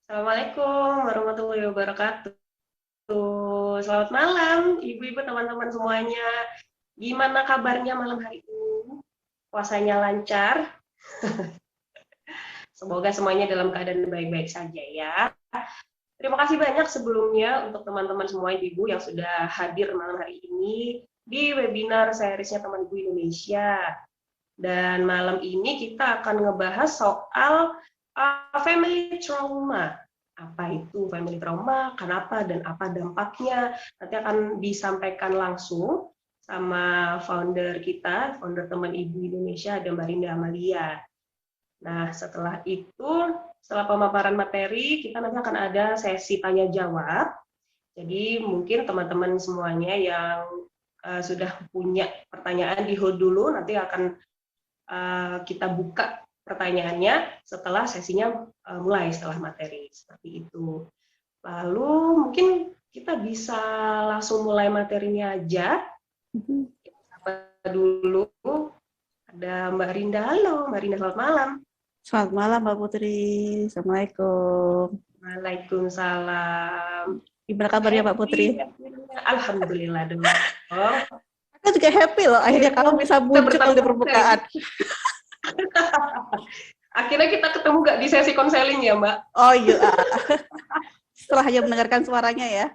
Assalamualaikum warahmatullahi wabarakatuh. Selamat malam, ibu-ibu, teman-teman semuanya. Gimana kabarnya malam hari ini? Puasanya lancar? Semoga semuanya dalam keadaan baik-baik saja ya. Terima kasih banyak sebelumnya untuk teman-teman semua ibu-ibu yang sudah hadir malam hari ini di webinar seriesnya Teman Ibu Indonesia. Dan malam ini kita akan ngebahas soal family trauma. Apa itu family trauma, kenapa, dan apa dampaknya. Nanti akan disampaikan langsung sama founder kita, founder Teman Ibu Indonesia, ada Mbak Rinda Amalia. Nah, setelah pemaparan materi, kita nanti akan ada sesi tanya-jawab. Jadi mungkin teman-teman semuanya yang sudah punya pertanyaan di hold dulu, nanti akan kita buka pertanyaannya setelah sesinya mulai, setelah materi, seperti itu. Lalu mungkin kita bisa langsung mulai materinya aja. Kita dulu, ada Mbak Rinda. Halo Mbak Rinda, selamat malam. Selamat malam Mbak Putri, Assalamualaikum. Waalaikumsalam. Gimana kabarnya Mbak Putri? Alhamdulillah dong. Aku juga happy loh, akhirnya kamu bisa muncul di permukaan. Akhirnya kita ketemu gak di sesi konseling ya Mbak? Oh iya, setelah hanya mendengarkan suaranya ya.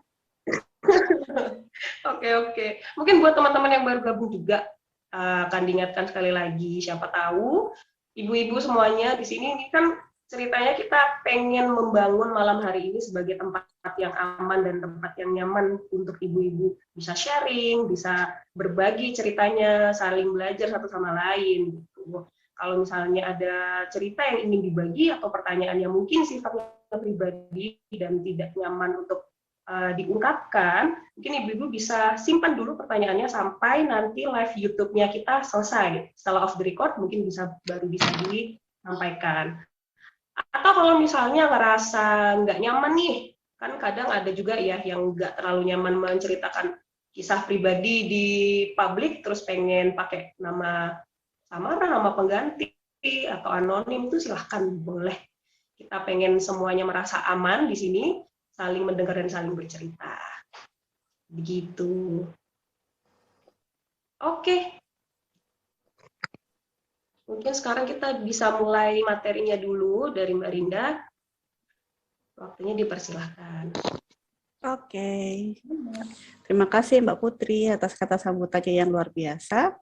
Oke. Mungkin buat teman-teman yang baru gabung juga, akan diingatkan sekali lagi, siapa tahu ibu-ibu semuanya di sini ini kan ceritanya kita pengen membangun malam hari ini sebagai tempat yang aman dan tempat yang nyaman untuk ibu-ibu bisa sharing, bisa berbagi ceritanya, saling belajar satu sama lain. Gitu. Kalau misalnya ada cerita yang ingin dibagi atau pertanyaan yang mungkin sifatnya pribadi dan tidak nyaman untuk diungkapkan, mungkin ibu-ibu bisa simpan dulu pertanyaannya sampai nanti live YouTube-nya kita selesai. Setelah off the record mungkin baru bisa disampaikan. Atau kalau misalnya ngerasa nggak nyaman nih, kan kadang ada juga ya yang nggak terlalu nyaman menceritakan kisah pribadi di publik, terus pengen pakai nama samaran, nama pengganti, atau anonim, itu silahkan, boleh. Kita pengen semuanya merasa aman di sini, saling mendengar dan saling bercerita. Begitu. Oke. Mungkin sekarang kita bisa mulai materinya dulu dari Mbak Rinda. Waktunya dipersilahkan. Oke. Terima kasih Mbak Putri atas kata sambutannya yang luar biasa.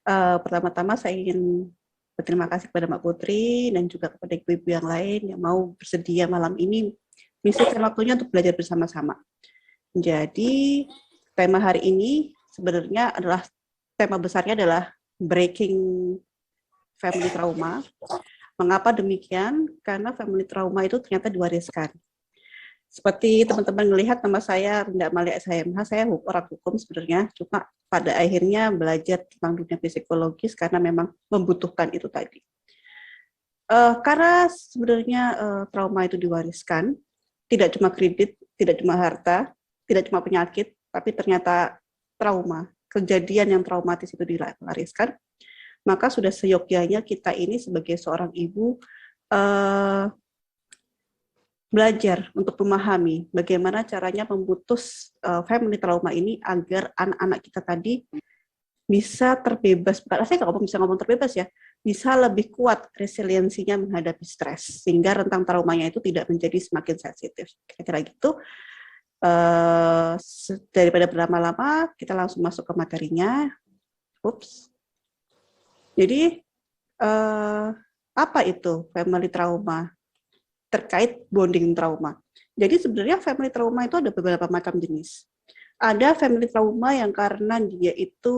Pertama-tama saya ingin berterima kasih kepada Mbak Putri dan juga kepada ibu-ibu yang lain yang mau bersedia malam ini menyisihkan waktunya untuk belajar bersama-sama. Jadi tema hari ini sebenarnya adalah, tema besarnya adalah breaking family trauma. Mengapa demikian? Karena family trauma itu ternyata diwariskan. Seperti teman-teman melihat, nama saya Rinda Amalia SHMH, saya orang hukum sebenarnya, cuma pada akhirnya belajar tentang dunia psikologis karena memang membutuhkan itu tadi. Karena sebenarnya trauma itu diwariskan, tidak cuma kredit, tidak cuma harta, tidak cuma penyakit, tapi ternyata trauma, kejadian yang traumatis itu diwariskan, maka sudah seyogyanya kita ini sebagai seorang ibu belajar untuk memahami bagaimana caranya memutus family trauma ini agar anak-anak kita tadi bisa terbebas, saya nggak bisa ngomong terbebas ya, bisa lebih kuat resiliensinya menghadapi stres, sehingga rentang traumanya itu tidak menjadi semakin sensitif. Kira-kira gitu. Daripada berlama-lama, kita langsung masuk ke materinya. Jadi, apa itu family trauma? Terkait bonding trauma. Jadi sebenarnya family trauma itu ada beberapa macam jenis. Ada family trauma yang karena dia itu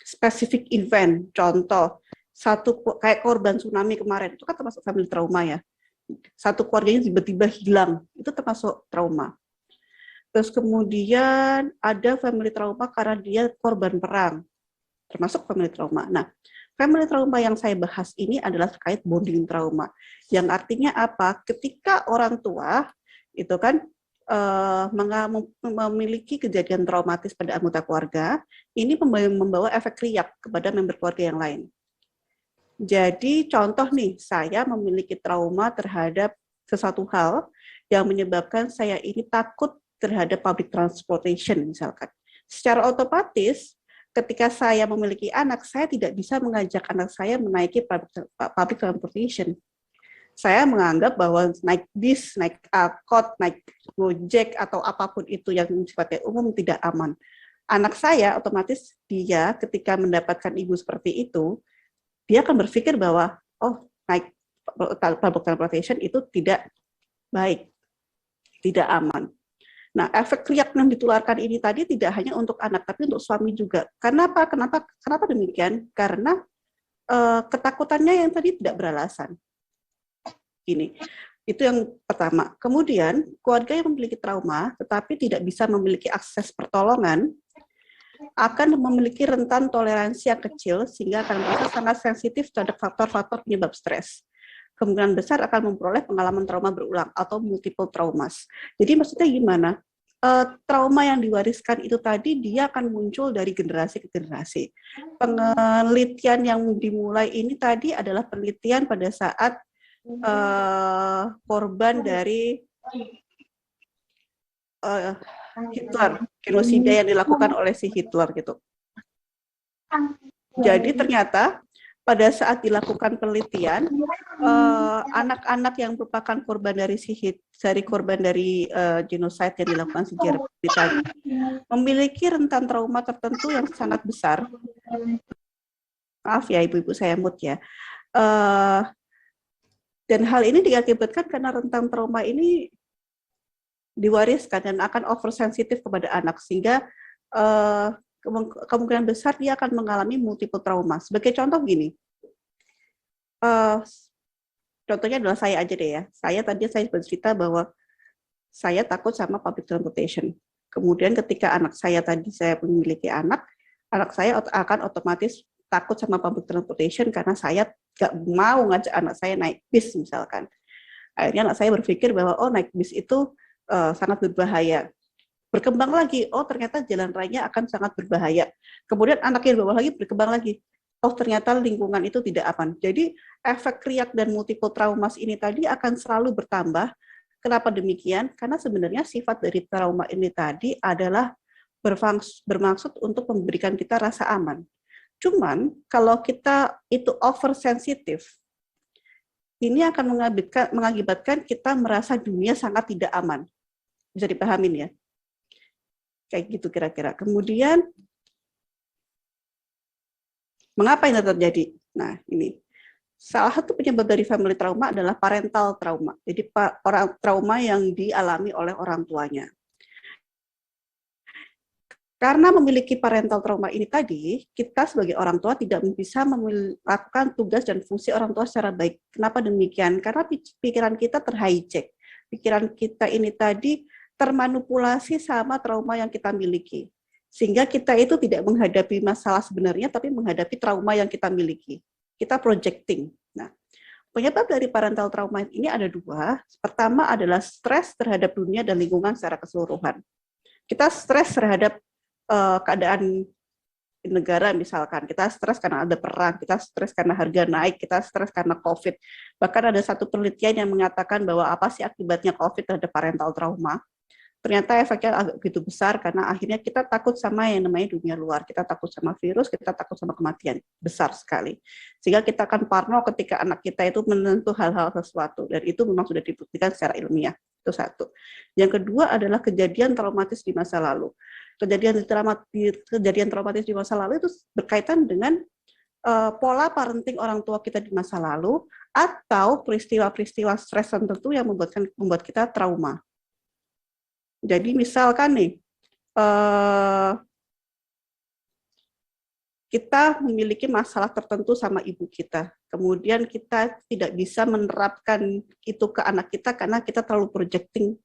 spesifik event, contoh satu kayak korban tsunami kemarin itu kan termasuk family trauma ya. Satu keluarganya tiba-tiba hilang, itu termasuk trauma. Terus kemudian ada family trauma karena dia korban perang, termasuk family trauma. Nah, family trauma yang saya bahas ini adalah terkait bonding trauma, yang artinya apa? Ketika orang tua itu kan memiliki kejadian traumatis pada anggota keluarga, ini membawa efek riak kepada member keluarga yang lain. Jadi contoh nih, saya memiliki trauma terhadap sesuatu hal yang menyebabkan saya ini takut terhadap public transportation misalkan. Secara otomatis, ketika saya memiliki anak, saya tidak bisa mengajak anak saya menaiki public transportation. Saya menganggap bahwa naik bis, naik angkot, naik Gojek, atau apapun itu yang sifatnya umum tidak aman. Anak saya otomatis dia ketika mendapatkan ibu seperti itu, dia akan berpikir bahwa, oh, naik public transportation itu tidak baik, tidak aman. Nah, efek riak yang ditularkan ini tadi tidak hanya untuk anak, tapi untuk suami juga. Kenapa demikian? Karena ketakutannya yang tadi tidak beralasan. Ini, itu yang pertama. Kemudian, keluarga yang memiliki trauma, tetapi tidak bisa memiliki akses pertolongan, akan memiliki rentan toleransi yang kecil sehingga akan merasa sangat sensitif terhadap faktor-faktor penyebab stres. Kemungkinan besar akan memperoleh pengalaman trauma berulang atau multiple traumas. Jadi maksudnya gimana? Trauma yang diwariskan itu tadi dia akan muncul dari generasi ke generasi. Penelitian yang dimulai ini tadi adalah penelitian pada saat korban dari Hitler, genosida yang dilakukan oleh si Hitler gitu. Jadi ternyata pada saat dilakukan penelitian, anak-anak yang merupakan korban dari genosida yang dilakukan si Jeremy tadi memiliki rentan trauma tertentu yang sangat besar. Maaf ya ibu-ibu saya mood ya. Dan hal ini diakibatkan karena rentan trauma ini diwariskan dan akan oversensitif kepada anak, sehingga kemungkinan besar dia akan mengalami multiple trauma. Sebagai contoh gini, contohnya adalah saya aja deh ya. Saya bercerita bahwa saya takut sama public transportation. Kemudian ketika saya memiliki anak saya akan otomatis takut sama public transportation karena saya nggak mau ngajak anak saya naik bis misalkan. Akhirnya anak saya berpikir bahwa naik bis itu sangat berbahaya. Berkembang lagi, ternyata jalan raya akan sangat berbahaya. Kemudian anaknya di bawah lagi berkembang lagi, ternyata lingkungan itu tidak aman. Jadi efek riak dan multiple traumas ini tadi akan selalu bertambah. Kenapa demikian? Karena sebenarnya sifat dari trauma ini tadi adalah bermaksud untuk memberikan kita rasa aman. Cuman kalau kita itu oversensitif, ini akan mengakibatkan kita merasa dunia sangat tidak aman. Bisa dipahamin ya? Kayak gitu kira-kira. Kemudian, mengapa ini terjadi? Nah, ini. Salah satu penyebab dari family trauma adalah parental trauma. Jadi, trauma yang dialami oleh orang tuanya. Karena memiliki parental trauma ini tadi, kita sebagai orang tua tidak bisa melakukan tugas dan fungsi orang tua secara baik. Kenapa demikian? Karena pikiran kita terhijack. Pikiran kita ini tadi termanipulasi sama trauma yang kita miliki. Sehingga kita itu tidak menghadapi masalah sebenarnya, tapi menghadapi trauma yang kita miliki. Kita projecting. Nah, penyebab dari parental trauma ini ada dua. Pertama adalah stres terhadap dunia dan lingkungan secara keseluruhan. Kita stres terhadap keadaan di negara misalkan, kita stres karena ada perang, kita stres karena harga naik, kita stres karena COVID. Bahkan ada satu penelitian yang mengatakan bahwa apa sih akibatnya COVID terhadap parental trauma. Ternyata efeknya agak begitu besar karena akhirnya kita takut sama yang namanya dunia luar, kita takut sama virus, kita takut sama kematian, besar sekali. Sehingga kita akan parno ketika anak kita itu menentu hal-hal sesuatu, dan itu memang sudah dibuktikan secara ilmiah. Itu satu. Yang kedua adalah kejadian traumatis di masa lalu. Kejadian traumatis di masa lalu itu berkaitan dengan pola parenting orang tua kita di masa lalu atau peristiwa-peristiwa stres tertentu yang membuat kita trauma. Jadi misalkan nih, kita memiliki masalah tertentu sama ibu kita, kemudian kita tidak bisa menerapkan itu ke anak kita karena kita terlalu projecting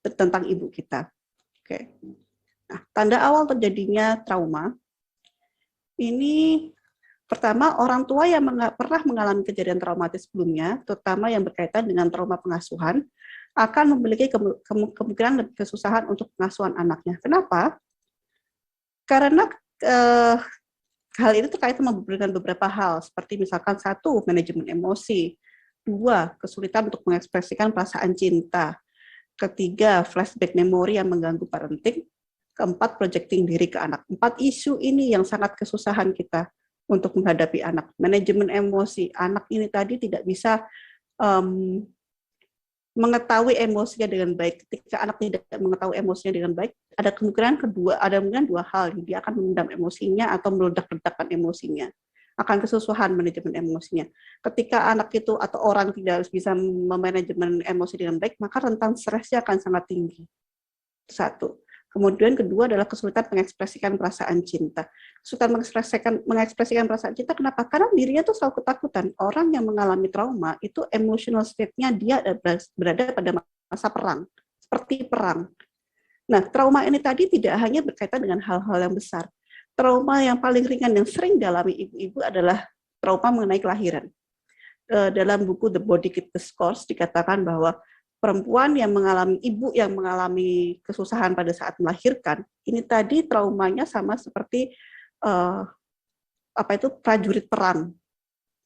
tentang ibu kita. Oke. Nah, tanda awal terjadinya trauma, ini pertama orang tua yang pernah mengalami kejadian traumatis sebelumnya, terutama yang berkaitan dengan trauma pengasuhan, akan memiliki kemungkinan lebih kesusahan untuk pengasuhan anaknya. Kenapa? Karena hal ini terkait dengan beberapa hal, seperti misalkan 1, manajemen emosi, 2, kesulitan untuk mengekspresikan perasaan cinta, 3, flashback memori yang mengganggu parenting, 4, projecting diri ke anak. 4 isu ini yang sangat kesusahan kita untuk menghadapi anak. Manajemen emosi, anak ini tadi tidak bisa mengetahui emosinya dengan baik. Ketika anak tidak mengetahui emosinya dengan baik, ada kemungkinan dua hal, dia akan memendam emosinya atau meledak-ledakan emosinya. Akan kesusahan manajemen emosinya. Ketika anak itu atau orang tidak bisa memanajemen emosi dengan baik, maka rentan stresnya akan sangat tinggi. 1. Kemudian kedua adalah kesulitan mengekspresikan perasaan cinta. Kesulitan mengekspresikan perasaan cinta, kenapa? Karena dirinya tuh selalu ketakutan. Orang yang mengalami trauma, itu emotional state-nya dia berada pada masa perang. Seperti perang. Nah, trauma ini tadi tidak hanya berkaitan dengan hal-hal yang besar. Trauma yang paling ringan yang sering dialami ibu-ibu adalah trauma mengenai kelahiran. Dalam buku The Body Keeps the Score dikatakan bahwa perempuan yang mengalami, ibu yang mengalami kesusahan pada saat melahirkan, ini tadi traumanya sama seperti prajurit perang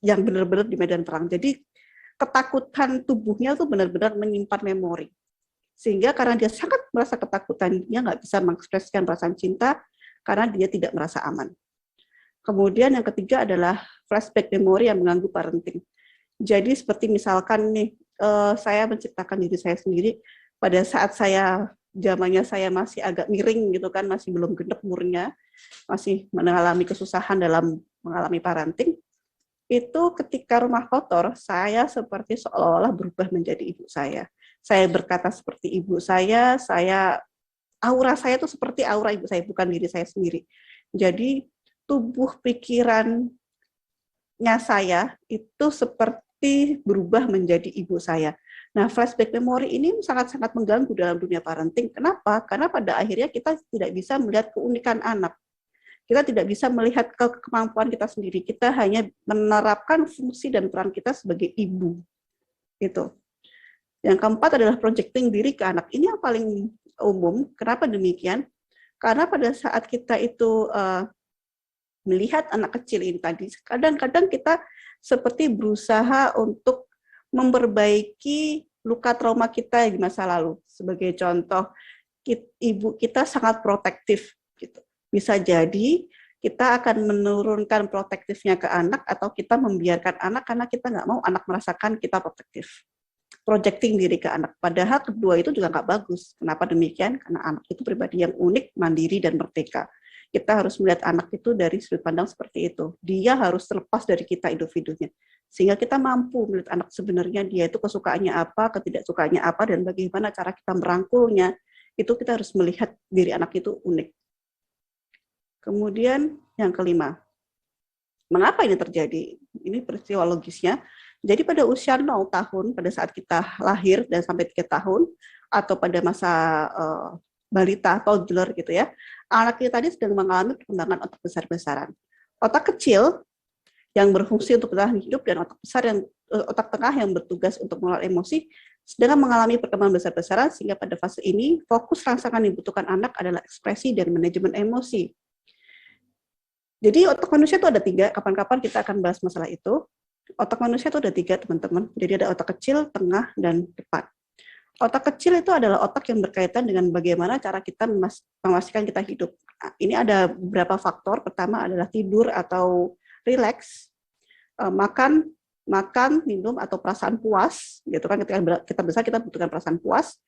yang benar-benar di medan perang. Jadi ketakutan tubuhnya tuh benar-benar menyimpan memori. Sehingga karena dia sangat merasa ketakutan, dia nggak bisa mengekspresikan perasaan cinta karena dia tidak merasa aman. Kemudian yang ketiga adalah flashback memori yang mengganggu parenting. Jadi seperti misalkan nih, saya menciptakan diri saya sendiri pada saat zamannya saya masih agak miring gitu kan, masih belum gendek umurnya, masih mengalami kesusahan dalam mengalami parenting. Itu ketika rumah kotor, saya seperti seolah-olah berubah menjadi ibu saya. Saya berkata seperti ibu saya aura saya itu seperti aura ibu saya, bukan diri saya sendiri. Jadi tubuh pikirannya saya itu seperti berubah menjadi ibu saya. Nah, flashback memori ini sangat-sangat mengganggu dalam dunia parenting. Kenapa? Karena pada akhirnya kita tidak bisa melihat keunikan anak. Kita tidak bisa melihat kemampuan kita sendiri. Kita hanya menerapkan fungsi dan peran kita sebagai ibu. Gitu. Yang keempat adalah projecting diri ke anak. Ini yang paling umum. Kenapa demikian? Karena pada saat kita itu melihat anak kecil ini tadi, kadang-kadang kita seperti berusaha untuk memperbaiki luka trauma kita di masa lalu. Sebagai contoh, ibu kita sangat protektif. Gitu. Bisa jadi kita akan menurunkan protektifnya ke anak atau kita membiarkan anak karena kita nggak mau anak merasakan kita protektif. Projecting diri ke anak. Padahal kedua itu juga nggak bagus. Kenapa demikian? Karena anak itu pribadi yang unik, mandiri, dan merdeka. Kita harus melihat anak itu dari sudut pandang seperti itu. Dia harus terlepas dari kita individunya. Sehingga kita mampu melihat anak sebenarnya dia itu kesukaannya apa, ketidaksukaannya apa, dan bagaimana cara kita merangkulnya. Itu kita harus melihat diri anak itu unik. Kemudian yang kelima, mengapa ini terjadi? Ini peristiwa logisnya. Jadi pada usia 0 tahun, pada saat kita lahir dan sampai 3 tahun, atau pada masa balita, toddler gitu ya, anak kita tadi sedang mengalami perkembangan otak besar-besaran. Otak kecil yang berfungsi untuk bertahan hidup dan otak besar otak tengah yang bertugas untuk mengelola emosi sedang mengalami perkembangan besar-besaran, sehingga pada fase ini fokus rangsangan yang dibutuhkan anak adalah ekspresi dan manajemen emosi. Jadi otak manusia itu ada 3, kapan-kapan kita akan bahas masalah itu. Otak manusia itu ada 3, teman-teman. Jadi ada otak kecil, tengah, dan depan. Otak kecil itu adalah otak yang berkaitan dengan bagaimana cara kita memastikan kita hidup. Nah, ini ada beberapa faktor. Pertama adalah tidur atau rileks, makan, minum, atau perasaan puas. Gitu kan, ketika kita besar kita butuhkan perasaan puas.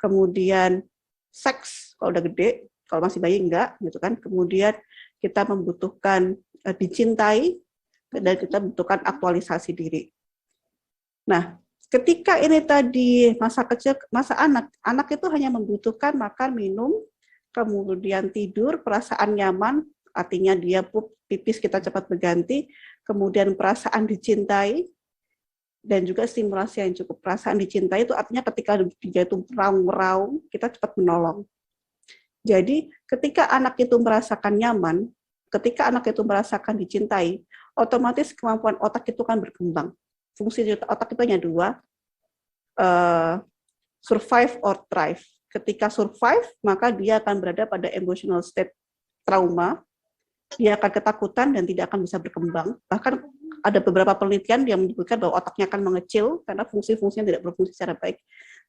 Kemudian seks, kalau udah gede, kalau masih bayi enggak, gitu kan. Kemudian kita membutuhkan dicintai, dan kita membutuhkan aktualisasi diri. Nah, ketika ini tadi masa kecil, masa anak itu hanya membutuhkan makan, minum, kemudian tidur, perasaan nyaman, artinya dia pup, pipis kita cepat berganti, kemudian perasaan dicintai, dan juga stimulasi yang cukup. Perasaan dicintai itu artinya ketika dia itu meraung-meraung, kita cepat menolong. Jadi ketika anak itu merasakan nyaman, ketika anak itu merasakan dicintai, otomatis kemampuan otak itu kan berkembang. Fungsi otak itu hanya 2, survive or thrive. Ketika survive, maka dia akan berada pada emotional state trauma, dia akan ketakutan dan tidak akan bisa berkembang. Bahkan ada beberapa penelitian yang menyebutkan bahwa otaknya akan mengecil karena fungsi-fungsinya tidak berfungsi secara baik.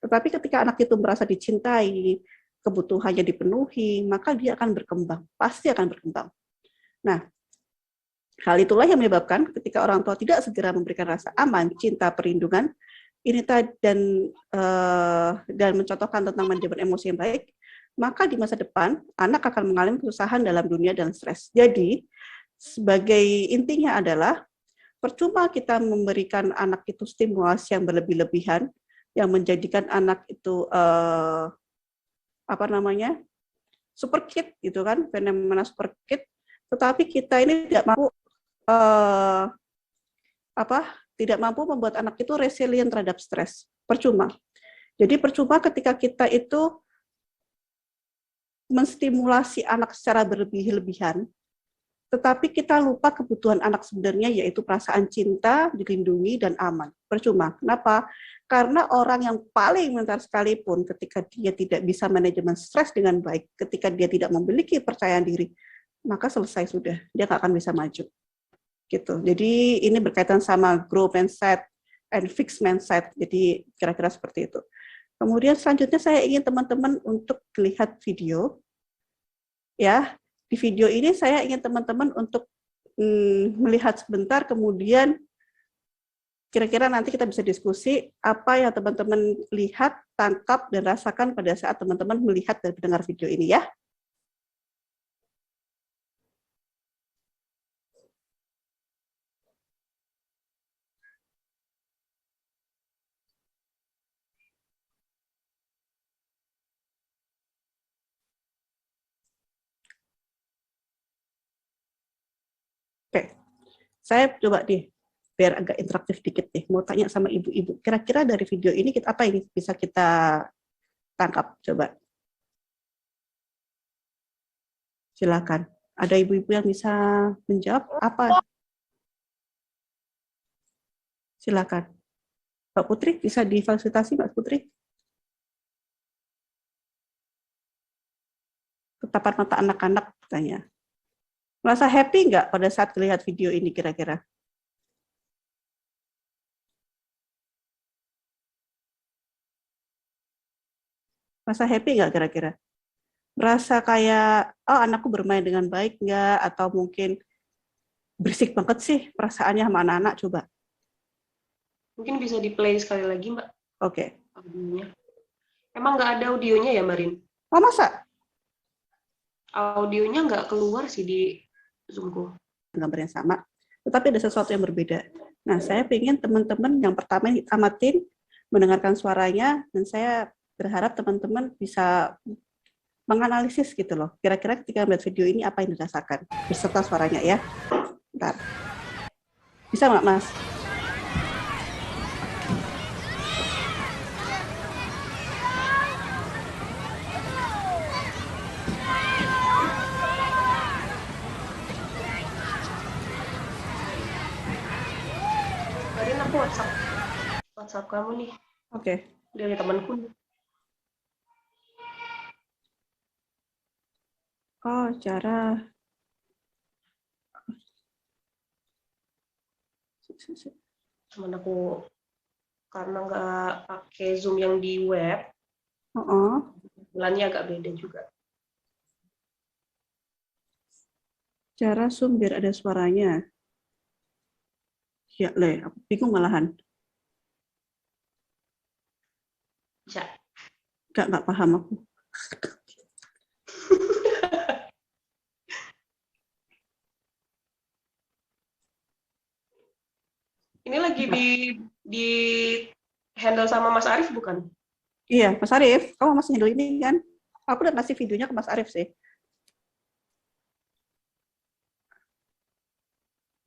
Tetapi ketika anak itu merasa dicintai, kebutuhannya dipenuhi, maka dia akan berkembang, pasti akan berkembang. Nah, hal itulah yang menyebabkan ketika orang tua tidak segera memberikan rasa aman, cinta, perlindungan, ini dan mencontohkan tentang manajemen emosi yang baik, maka di masa depan anak akan mengalami kesusahan dalam dunia dan stres. Jadi, sebagai intinya adalah percuma kita memberikan anak itu stimulasi yang berlebih-lebihan, yang menjadikan anak itu super kid gitu kan, fenomena super kid, tetapi kita ini tidak mampu membuat anak itu resilient terhadap stres. Percuma. Jadi percuma ketika kita itu menstimulasi anak secara berlebih-lebihan, tetapi kita lupa kebutuhan anak sebenarnya, yaitu perasaan cinta, dilindungi, dan aman. Percuma. Kenapa? Karena orang yang paling pintar sekalipun ketika dia tidak bisa manajemen stres dengan baik, ketika dia tidak memiliki percayaan diri, maka selesai sudah. Dia nggak akan bisa maju. Gitu. Jadi ini berkaitan sama growth mindset and fixed mindset. Jadi kira-kira seperti itu. Kemudian selanjutnya saya ingin teman-teman untuk lihat video. Ya, di video ini saya ingin teman-teman untuk melihat sebentar, kemudian kira-kira nanti kita bisa diskusi apa yang teman-teman lihat, tangkap, dan rasakan pada saat teman-teman melihat dan mendengar video ini ya. Oke, saya coba biar agak interaktif dikit nih, mau tanya sama ibu-ibu. Kira-kira dari video ini apa ini bisa kita tangkap? Coba. Silakan. Ada ibu-ibu yang bisa menjawab apa? Silakan. Mbak Putri, bisa difasilitasi Mbak Putri? Tatapan mata anak-anak, tanya. Merasa happy nggak pada saat melihat video ini kira-kira? Merasa happy nggak kira-kira? Merasa kayak, oh anakku bermain dengan baik nggak? Atau mungkin berisik banget sih perasaannya sama anak-anak, coba. Mungkin bisa di-play sekali lagi, Mbak. Oke. Audionya. Emang nggak ada audionya ya, Marin? Oh, masa? Audionya nggak keluar sih di Zoom-ku. Gambar yang sama, tetapi ada sesuatu yang berbeda. Nah, saya ingin teman-teman yang pertama amatin, mendengarkan suaranya, dan saya berharap teman-teman bisa menganalisis gitu loh. Kira-kira ketika melihat video ini apa yang dirasakan, beserta suaranya ya. Bentar. Bisa nggak, Mas? Marin, aku WhatsApp kamu nih. Oke. Dari temanku. Oh, cara Cuman aku karena nggak pakai Zoom yang di web, bulannya agak beda juga. Cara Zoom biar ada suaranya. Ya, aku bingung malahan. Bisa. Nggak paham aku. Ini lagi di handle sama Mas Arief bukan? Iya, Mas Arief, kamu masih handle ini kan? Aku udah kasih videonya ke Mas Arief sih.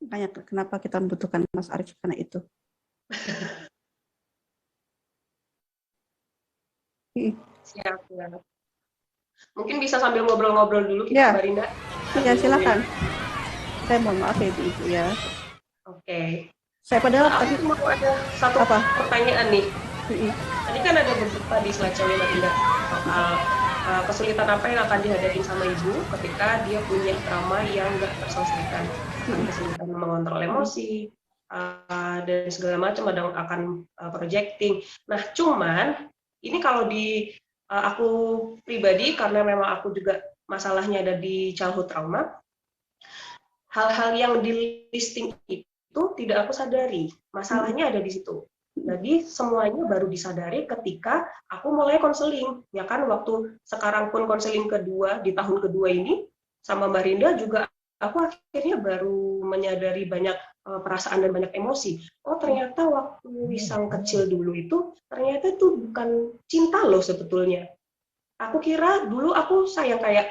Makanya kenapa kita membutuhkan Mas Arief karena itu. Siap, ya. Mungkin bisa sambil ngobrol-ngobrol dulu kita, ya. Mbak Rinda. Iya, silakan. Saya mohon maaf ya Ibu ya. Oke. Saya padahal tadi mau ada satu pertanyaan nih. Tadi kan ada beberapa di slide-nya Mbak Rinda soal kesulitan apa yang akan dihadapi sama ibu ketika dia punya trauma yang nggak terselesaikan, akan kesulitan mengontrol emosi dan segala macam, akan projecting. Nah, cuman ini kalau di aku pribadi, karena memang aku juga masalahnya ada di childhood trauma, hal-hal yang di listing itu tidak aku sadari, masalahnya ada di situ. Jadi semuanya baru disadari ketika aku mulai konseling, ya kan, waktu sekarang pun konseling kedua di tahun kedua ini sama Mbak Rinda juga, aku akhirnya baru menyadari banyak perasaan dan banyak emosi. Oh, ternyata waktu Wisang kecil dulu itu ternyata itu bukan cinta loh sebetulnya. Aku kira dulu aku sayang kayak,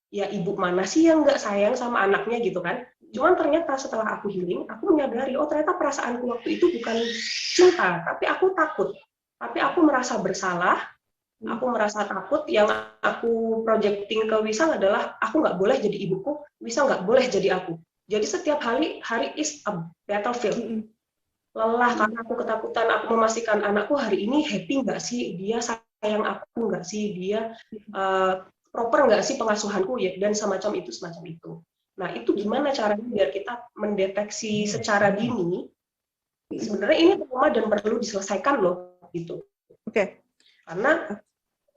ya ibu mana sih yang nggak sayang sama anaknya gitu kan. Cuman ternyata setelah aku healing, aku menyadari, oh ternyata perasaanku waktu itu bukan cinta, tapi aku takut. Tapi aku merasa bersalah, aku merasa takut, yang aku projecting ke Wisang adalah, aku nggak boleh jadi ibuku, Wisang nggak boleh jadi aku. Jadi setiap hari is a battlefield. Lelah karena aku ketakutan, aku memastikan anakku hari ini happy nggak sih, dia sayang aku nggak sih, dia proper nggak sih pengasuhanku, ya, dan semacam itu. Nah, itu gimana caranya biar kita mendeteksi secara dini sebenarnya ini trauma dan perlu diselesaikan loh, gitu. Oke. Karena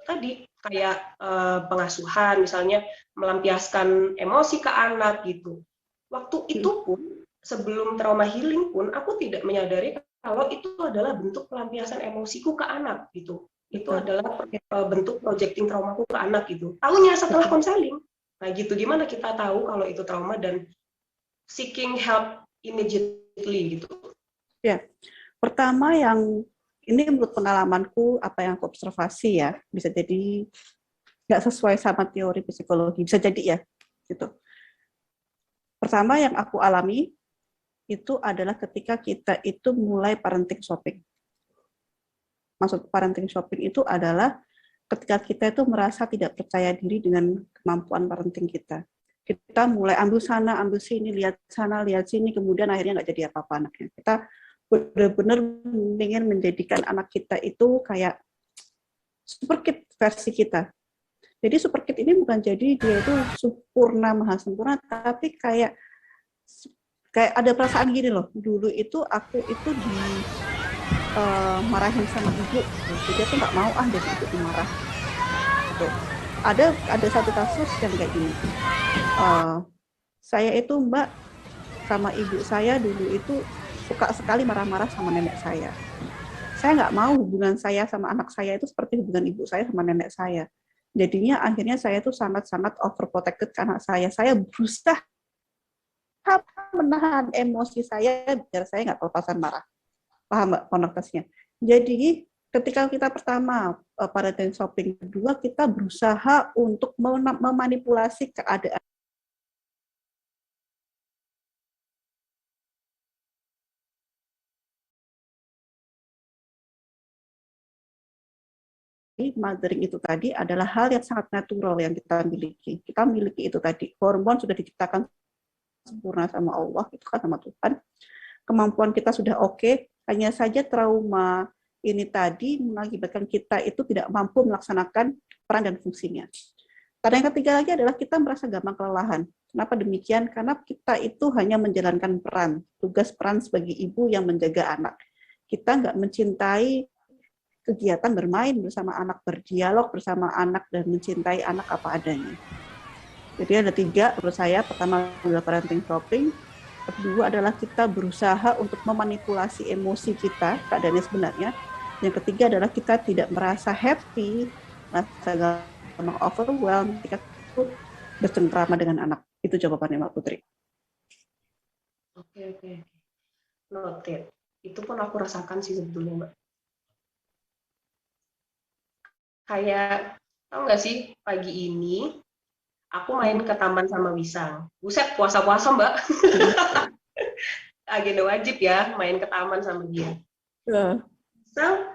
tadi kayak pengasuhan misalnya, melampiaskan emosi ke anak gitu. Waktu itu pun sebelum trauma healing pun aku tidak menyadari kalau itu adalah bentuk pelampiasan emosiku ke anak gitu. Itu adalah bentuk projecting traumaku ke anak gitu. Tahunya setelah konseling. Nah gitu, gimana kita tahu kalau itu trauma dan seeking help immediately gitu. Ya, pertama yang ini menurut pengalamanku, apa yang aku observasi ya, bisa jadi nggak sesuai sama teori psikologi, bisa jadi ya, gitu. Pertama yang aku alami itu adalah ketika kita itu mulai parenting shopping. Maksud parenting shopping itu adalah ketika kita itu merasa tidak percaya diri dengan kemampuan parenting kita. Kita mulai ambil sana, ambil sini, lihat sana, lihat sini, kemudian akhirnya nggak jadi apa-apa anaknya. Kita benar-benar ingin menjadikan anak kita itu kayak super kid versi kita. Jadi super kid ini bukan jadi dia itu sempurna, maha sempurna, tapi kayak ada perasaan gini loh. Dulu itu aku itu marahin sama ibu, jadi aku nggak mau jadi ibu dimarah. Gitu. Ada satu kasus yang kayak gini. Saya itu Mbak sama ibu saya dulu itu suka sekali marah-marah sama nenek saya. Saya nggak mau hubungan saya sama anak saya itu seperti hubungan ibu saya sama nenek saya. Jadinya akhirnya saya tuh sangat-sangat overprotected ke anak saya. Saya berusaha menahan emosi saya biar saya nggak kelepasan marah. Paham Mbak konotasinya? Jadi ketika kita pertama parenting shopping, kedua kita berusaha untuk memanipulasi keadaan. Mothering itu tadi adalah hal yang sangat natural yang kita miliki. Kita miliki itu tadi. Hormon sudah diciptakan sempurna sama Allah, itu kan sama Tuhan. Kemampuan kita sudah oke, hanya saja trauma ini tadi mengakibatkan kita itu tidak mampu melaksanakan peran dan fungsinya. Karena yang ketiga lagi adalah kita merasa gampang kelelahan. Kenapa demikian? Karena kita itu hanya menjalankan peran, tugas peran sebagai ibu yang menjaga anak. Kita nggak mencintai kegiatan bermain bersama anak, berdialog bersama anak, dan mencintai anak apa adanya. Jadi ada 3 menurut saya. Pertama adalah parenting shopping, kedua adalah kita berusaha untuk memanipulasi emosi kita, keadaannya sebenarnya. Yang ketiga adalah kita tidak merasa happy, merasa gampang overwhelmed ketika bercengkrama dengan anak. Itu jawabannya Mbak Putri. Oke. Noted. Itu pun aku rasakan sih sebetulnya, Mbak. Kayak, tau nggak sih, pagi ini aku main ke taman sama Wisang. Buset, puasa-puasa Mbak. Agenda wajib ya, main ke taman sama dia. Wisang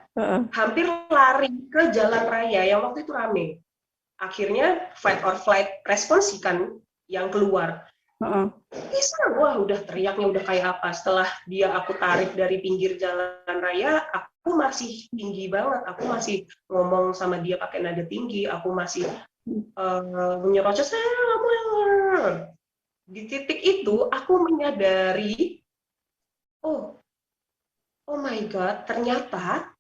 hampir lari ke jalan raya yang waktu itu rame. Akhirnya fight or flight response kan yang keluar. Bisa, wah udah teriaknya udah kayak apa. Setelah dia aku tarik dari pinggir jalan raya, aku masih tinggi banget. Aku masih ngomong sama dia pakai nada tinggi. Aku masih menyerocos. Di titik itu aku menyadari, oh, oh my God, ternyata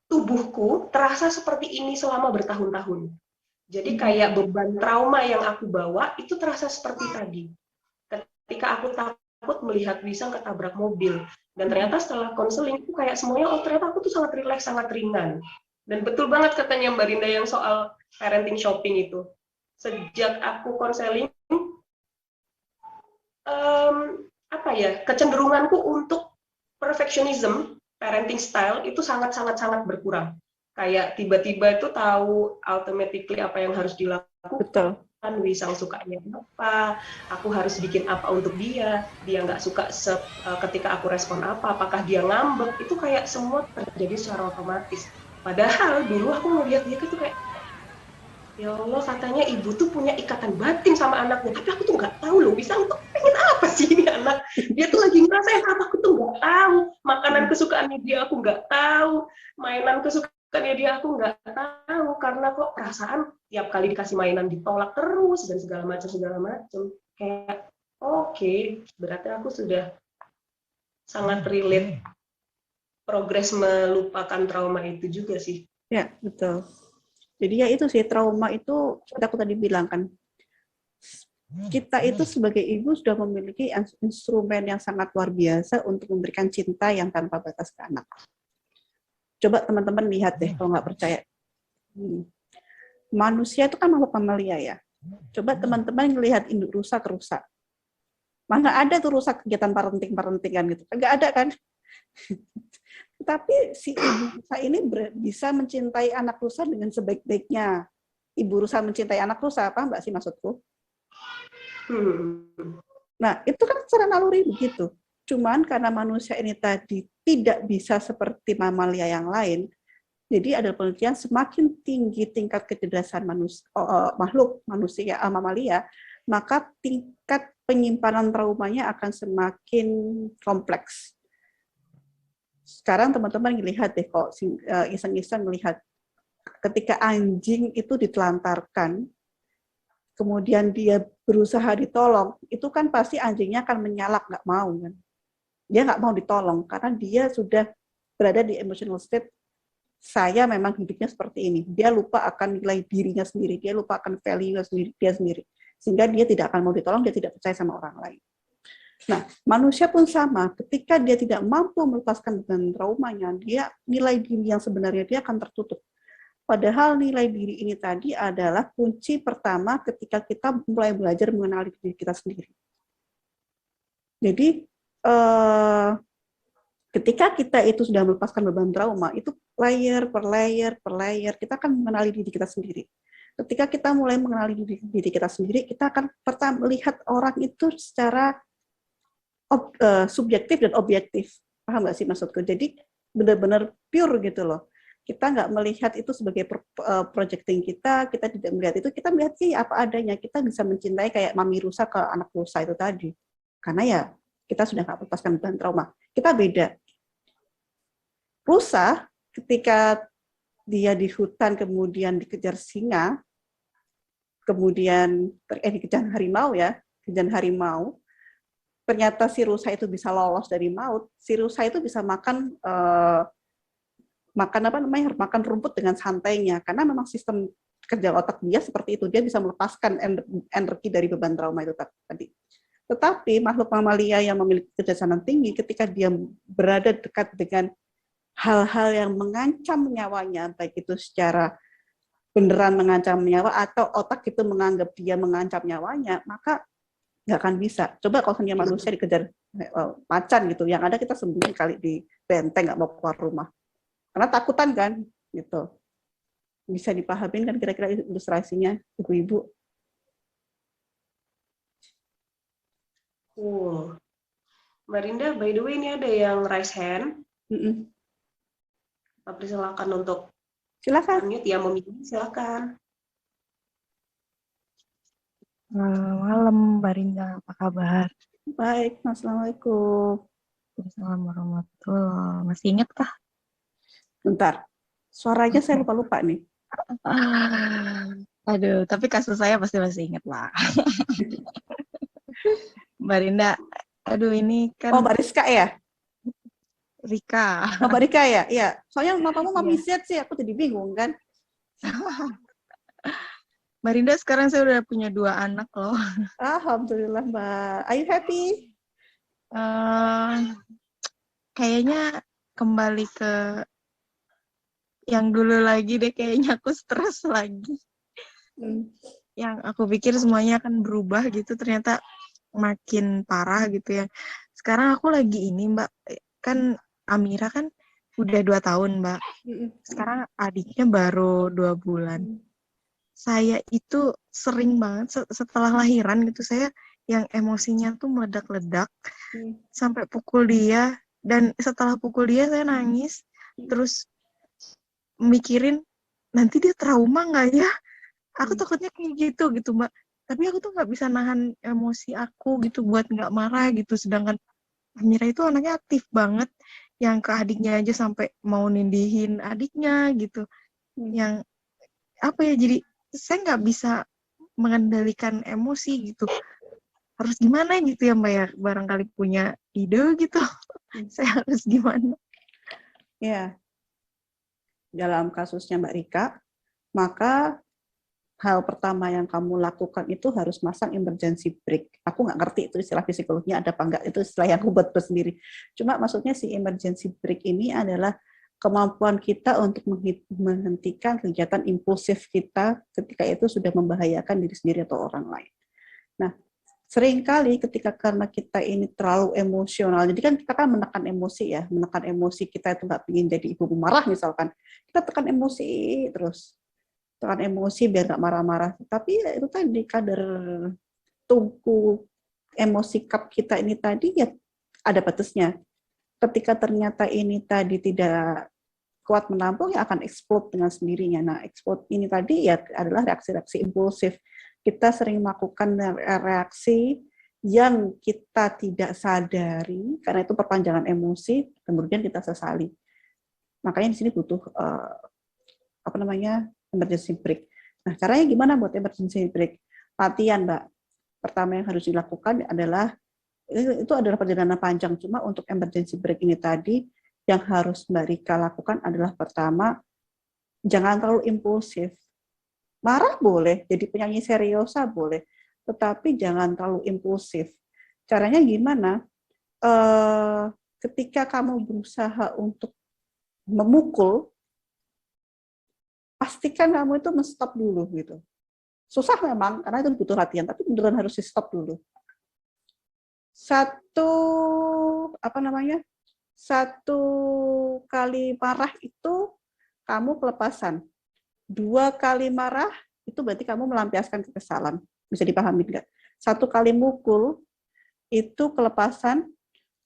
tubuhku terasa seperti ini selama bertahun-tahun. Jadi kayak beban trauma yang aku bawa itu terasa seperti tadi. Ketika aku takut melihat Wisang ketabrak mobil. Dan ternyata setelah konseling, itu kayak semuanya, oh ternyata aku tuh sangat rileks, sangat ringan. Dan betul banget katanya Mbak Rinda yang soal parenting shopping itu. Sejak aku konseling, kecenderunganku untuk perfectionism, parenting style, itu sangat-sangat berkurang. Kayak tiba-tiba itu tahu automatically apa yang harus dilakukan. Betul. Wisang sukanya apa, aku harus bikin apa untuk dia nggak suka ketika aku respon apa, apakah dia ngambek, itu kayak semua terjadi secara otomatis. Padahal dulu aku ngelihat dia tuh kayak, ya Allah, katanya ibu tuh punya ikatan batin sama anaknya, tapi aku tuh nggak tahu loh, Wisang tuh pengen apa sih ini anak, dia tuh lagi ngerasain apa, aku tuh nggak tahu, makanan kesukaannya dia aku nggak tahu, mainan kesukaannya dia aku nggak tahu, karena kok perasaan tiap kali dikasih mainan ditolak terus dan segala macam. Kayak oke, berarti aku sudah sangat relate progres melupakan trauma itu juga sih. Ya, betul. Jadi ya itu sih, trauma itu aku tadi bilang kan, kita itu sebagai ibu sudah memiliki instrumen yang sangat luar biasa untuk memberikan cinta yang tanpa batas ke anak. Coba teman-teman lihat deh kalau nggak percaya. Manusia itu kan makhluk mamalia ya. Coba teman-teman lihat induk rusa ke rusa. Mana ada tuh rusa kegiatan parenting-parentingan gitu. Nggak ada kan? Tapi si ibu rusa ini bisa mencintai anak rusa dengan sebaik-baiknya. Ibu rusa mencintai anak rusa, apa Mbak sih maksudku? Nah, itu kan secara naluri begitu. Cuman karena manusia ini tadi tidak bisa seperti mamalia yang lain, jadi ada penelitian semakin tinggi tingkat kecerdasan makhluk manusia mamalia, maka tingkat penyimpanan traumanya akan semakin kompleks. Sekarang teman-teman lihat deh, kok iseng-iseng melihat ketika anjing itu ditelantarkan, kemudian dia berusaha ditolong, itu kan pasti anjingnya akan menyalak, nggak mau kan. Dia nggak mau ditolong, karena dia sudah berada di emotional state, saya memang hidupnya seperti ini. Dia lupa akan nilai dirinya sendiri, dia lupa akan value dia sendiri. Sehingga dia tidak akan mau ditolong, dia tidak percaya sama orang lain. Nah, manusia pun sama, ketika dia tidak mampu melepaskan beban traumanya, dia nilai diri yang sebenarnya dia akan tertutup. Padahal nilai diri ini tadi adalah kunci pertama ketika kita mulai belajar mengenali diri kita sendiri. Jadi, ketika kita itu sudah melepaskan beban trauma, itu layer per layer per layer, kita akan mengenali diri kita sendiri. Ketika kita mulai mengenali diri kita sendiri, kita akan pertama melihat orang itu secara subjektif dan objektif. Paham nggak sih maksudku? Jadi benar-benar pure gitu loh. Kita nggak melihat itu sebagai projecting kita tidak melihat itu, kita melihat sih apa adanya. Kita bisa mencintai kayak mami rusa ke anak rusa itu tadi. Karena ya kita sudah nggak melepaskan beban trauma. Kita beda. Rusa ketika dia di hutan kemudian dikejar singa, kemudian dikejar harimau ya, kejar harimau, ternyata si rusa itu bisa lolos dari maut. Si rusa itu bisa makan makan rumput dengan santainya, karena memang sistem kerja otak dia seperti itu, dia bisa melepaskan energi dari beban trauma itu tadi. Tetapi makhluk mamalia yang memiliki kecerdasan tinggi, ketika dia berada dekat dengan hal-hal yang mengancam nyawanya, baik itu secara beneran mengancam nyawa atau otak itu menganggap dia mengancam nyawanya, maka nggak akan bisa. Coba kalau hanya manusia dikejar macan gitu, yang ada kita sembunyi kali di benteng, nggak mau keluar rumah. Karena takutan kan, gitu. Bisa dipahamin kan kira-kira ilustrasinya, ibu-ibu? Mbak Rinda, by the way ini ada yang raise hand. Silakan untuk unmute, ya, memilih silakan. Malam, Mbak Rinda, apa kabar? Baik, Assalamualaikum. Assalamualaikum warahmatullahi. Masih ingat kah? Bentar, suaranya saya lupa-lupa nih. Aduh, tapi kasus saya pasti masih ingat lah. Mbak Rinda, aduh ini kan Oh, Mbak Rizka ya? Rika. Oh, Mbak Rika ya? Iya. Soalnya namamu Mami Iya. Z sih, aku jadi bingung kan. Mbak Rinda, sekarang saya udah punya 2 anak loh. Alhamdulillah, Mbak. Are you happy? Eh, Kayaknya kembali ke yang dulu lagi deh, kayaknya aku stres lagi. Yang aku pikir semuanya akan berubah gitu, ternyata makin parah gitu ya. Sekarang aku lagi ini, Mbak, kan Amira kan udah 2 tahun, Mbak. Sekarang adiknya baru 2 bulan. Saya itu sering banget setelah lahiran gitu, saya yang emosinya tuh meledak-ledak sampai pukul dia, dan setelah pukul dia saya nangis, terus mikirin nanti dia trauma nggak ya? Aku takutnya kayak gitu Mbak. Tapi aku tuh nggak bisa nahan emosi aku gitu buat nggak marah gitu. Sedangkan Amira itu anaknya aktif banget, yang ke adiknya aja sampai mau nindihin adiknya gitu. Yang apa ya, jadi saya nggak bisa mengendalikan emosi gitu. Harus gimana gitu ya Mbak ya? Barangkali punya ide gitu. Saya harus gimana? Ya, dalam kasusnya Mbak Rika, maka hal pertama yang kamu lakukan itu harus masang emergency brake. Aku nggak ngerti itu istilah psikologinya ada apa enggak, itu istilah yang aku buat sendiri. Cuma maksudnya si emergency brake ini adalah kemampuan kita untuk menghentikan kegiatan impulsif kita ketika itu sudah membahayakan diri sendiri atau orang lain. Nah, seringkali ketika karena kita ini terlalu emosional, jadi kan kita kan menekan emosi ya, menekan emosi kita itu nggak ingin jadi ibu marah misalkan, kita tekan emosi terus, tekan emosi biar nggak marah-marah. Tapi ya itu tadi kadar tungku emosi cup kita ini tadi ya ada batasnya. Ketika ternyata ini tadi tidak kuat menampung, ya akan explode dengan sendirinya. Nah, explode ini tadi ya adalah reaksi-reaksi impulsif. Kita sering melakukan reaksi yang kita tidak sadari, karena itu perpanjangan emosi, kemudian kita sesali. Makanya di sini butuh emergency brake. Nah, caranya gimana buat emergency brake? Latihan, Mbak. Pertama yang harus dilakukan adalah, itu adalah perjalanan panjang, cuma untuk emergency brake ini tadi, yang harus Mbak Rika lakukan adalah pertama, jangan terlalu impulsif. Marah boleh, jadi penyanyi seriosa boleh, tetapi jangan terlalu impulsif. Caranya gimana? Ketika kamu berusaha untuk memukul, pastikan kamu itu men-stop dulu gitu. Susah memang, karena itu butuh latihan, tapi beneran harus di-stop dulu. Satu kali marah itu kamu kelepasan. 2 kali marah itu berarti kamu melampiaskan kekesalan. Bisa dipahami nggak? 1 kali mukul itu kelepasan,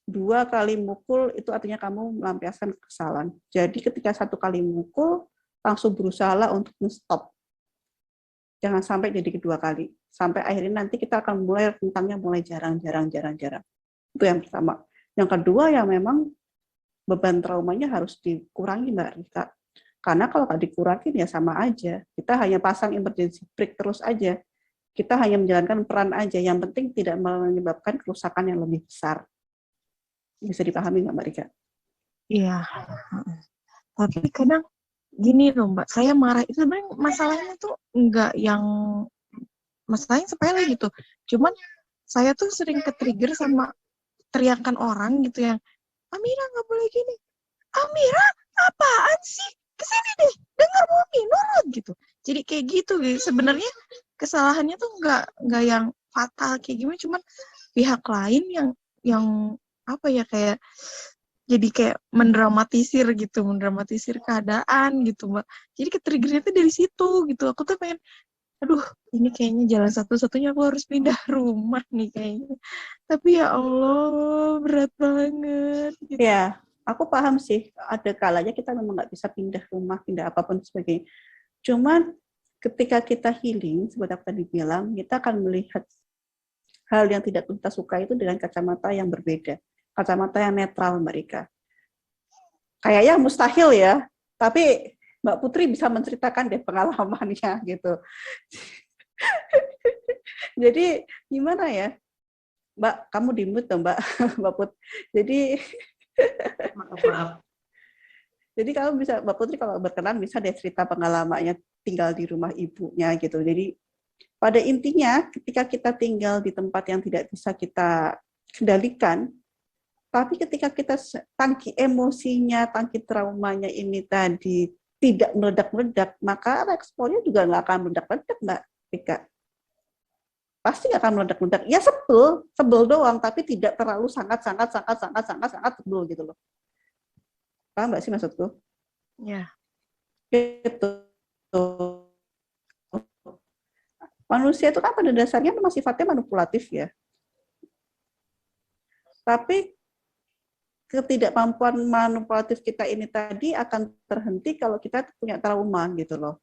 2 kali mukul itu artinya kamu melampiaskan kekesalan. Jadi ketika 1 kali mukul, langsung berusaha untuk stop. Jangan sampai jadi kedua kali. Sampai akhirnya nanti kita akan mulai rentangnya mulai jarang. Itu yang pertama. Yang kedua ya memang beban traumanya harus dikurangi, Mbak Rika. Karena kalau nggak dikurangin ya sama aja. Kita hanya pasang emergency brake terus aja. Kita hanya menjalankan peran aja. Yang penting tidak menyebabkan kerusakan yang lebih besar. Bisa dipahami nggak, Mbak Rika? Iya. Tapi kadang gini loh Mbak, saya marah itu sebenarnya masalahnya tuh enggak yang masalahnya sepele gitu. Cuman saya tuh sering ke-trigger sama teriakan orang gitu yang, Amira nggak boleh gini. Amira, apaan sih? Kesini deh, dengar Mami, nurut gitu. Jadi kayak gitu. Sebenarnya kesalahannya tuh nggak yang fatal kayak gimana, cuman pihak lain yang apa ya, kayak jadi kayak mendramatisir keadaan gitu Mbak. Jadi ke-triggernya tuh dari situ gitu. Aku tuh pengen, aduh ini kayaknya jalan satu-satunya aku harus pindah rumah nih kayaknya. Tapi ya Allah berat banget gitu. Ya, aku paham sih. Ada kalanya kita memang nggak bisa pindah rumah, pindah apapun sebagainya. Cuman ketika kita healing, seperti yang tadi bilang, kita akan melihat hal yang tidak kita suka itu dengan kacamata yang berbeda, kacamata yang netral, Mbak Rika. Kayaknya mustahil ya, tapi Mbak Putri bisa menceritakan deh pengalamannya gitu. Jadi gimana ya, Mbak, kamu di mute dong, Mbak, Mbak Put. Jadi Maaf. Jadi kalau bisa, Mbak Putri kalau berkenan bisa deh cerita pengalamannya tinggal di rumah ibunya gitu. Jadi pada intinya ketika kita tinggal di tempat yang tidak bisa kita kendalikan, tapi ketika kita tangki emosinya, tangki traumanya ini tadi tidak meledak-meledak, maka responnya juga nggak akan meledak-meledak, Mbak Rika. Pasti nggak akan meledak-meledak. Ya sebel doang, tapi tidak terlalu sangat sebel gitu loh. Paham nggak sih maksudku? Ya. Gitu. Manusia itu kan pada dasarnya memang sifatnya manipulatif ya. Tapi ketidakmampuan manipulatif kita ini tadi akan terhenti kalau kita punya trauma gitu loh.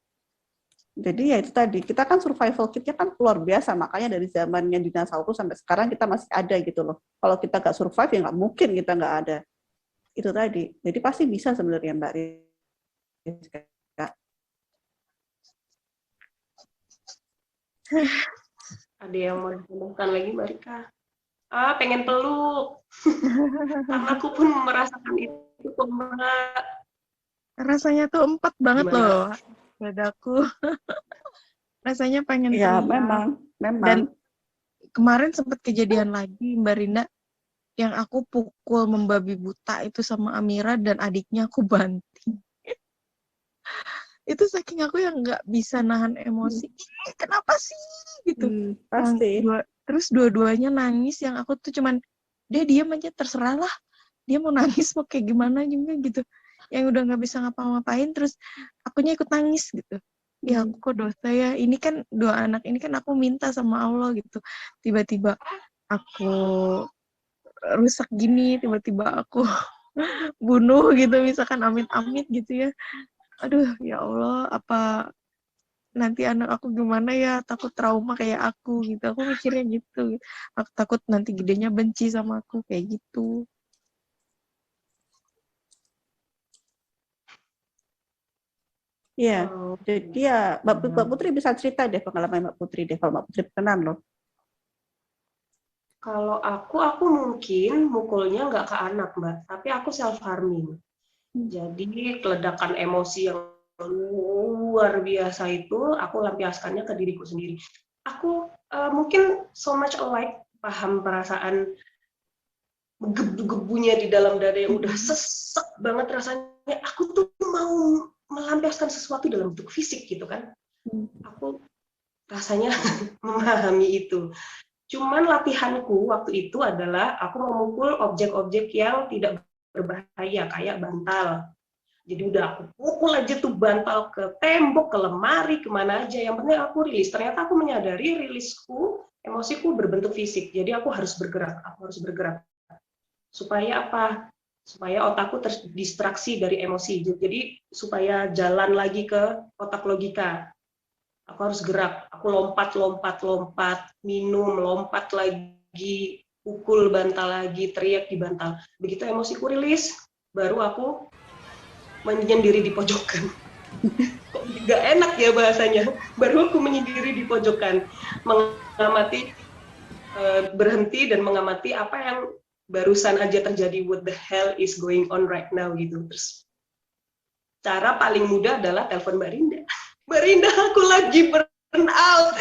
Jadi ya itu tadi, kita kan survival kitnya kan luar biasa, makanya dari zamannya dinosaurus sampai sekarang kita masih ada gitu loh. Kalau kita nggak survive ya nggak mungkin kita nggak ada. Itu tadi. Jadi pasti bisa sebenarnya Mbak Rizka. Ada yang mau ditambahkan lagi, Mbak Rika? Pengen peluk. Karena aku pun merasakan itu, Mbak. Rasanya tuh empat banget Gimana? loh dadaku. Rasanya pengen Ya, teriak. memang. Dan kemarin sempat kejadian lagi, Mbak Rinda, yang aku pukul membabi buta itu sama Amira dan adiknya aku banting. Itu saking aku yang nggak bisa nahan emosi. Kenapa sih? Gitu. Pasti. Terus dua-duanya nangis, yang aku tuh cuman, dia diam aja, terserah lah. Dia mau nangis, mau kayak gimana juga gitu. Yang udah nggak bisa ngapa-ngapain, terus akunya ikut nangis gitu. Ya aku kok dosa ya. Ini kan dua anak, ini kan aku minta sama Allah gitu. Tiba-tiba aku rusak gini, tiba-tiba aku bunuh gitu, misalkan amit-amit gitu ya. Aduh, ya Allah, apa nanti anak aku gimana ya, takut trauma kayak aku gitu. Aku mikirnya gitu. Aku takut nanti gedenya benci sama aku kayak gitu. Iya, jadi ya Mbak Putri bisa cerita deh pengalaman Mbak Putri deh, kalau Mbak Putri berkenan loh. Kalau aku mungkin mukulnya nggak ke anak, Mbak, tapi aku self-harming. Jadi keledakan emosi yang luar biasa itu, aku lampiaskannya ke diriku sendiri. Aku mungkin so much alike, paham perasaan gebu-gebunya di dalam dada yang udah sesek banget rasanya. Aku tuh mau melampiaskan sesuatu dalam bentuk fisik gitu kan. Aku rasanya memahami itu. Cuman latihanku waktu itu adalah aku memukul objek-objek yang tidak berbahaya kayak bantal. Jadi udah aku pukul aja tuh bantal ke tembok, ke lemari, kemana aja. Yang penting aku rilis. Ternyata aku menyadari rilisku, emosiku berbentuk fisik. Jadi aku harus bergerak. Supaya apa? Supaya otakku terdistraksi dari emosi. Jadi supaya jalan lagi ke otak logika. Aku harus gerak. Aku lompat, minum, lompat lagi, pukul bantal lagi, teriak di bantal. Begitu emosiku rilis, baru aku menyendiri di pojokan. Kok nggak enak ya bahasanya. Baru aku menyendiri di pojokan, mengamati, berhenti dan mengamati apa yang barusan aja terjadi, what the hell is going on right now gitu. Terus cara paling mudah adalah telepon Mbak Rinda. Mbak Rinda, aku lagi burn out.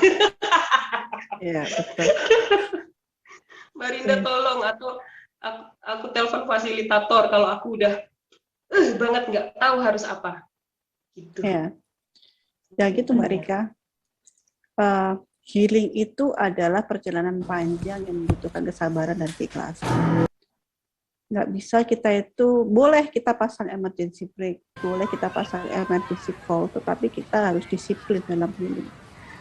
Iya, betul. Mbak Rinda tolong, atau aku telepon fasilitator kalau aku udah banget nggak tahu harus apa. Gitu. Ya gitu Mbak Rika. Healing itu adalah perjalanan panjang yang membutuhkan kesabaran dan keikhlasan. Nggak bisa kita itu, boleh kita pasang emergency brake, boleh kita pasang emergency call, tetapi kita harus disiplin dalam healing.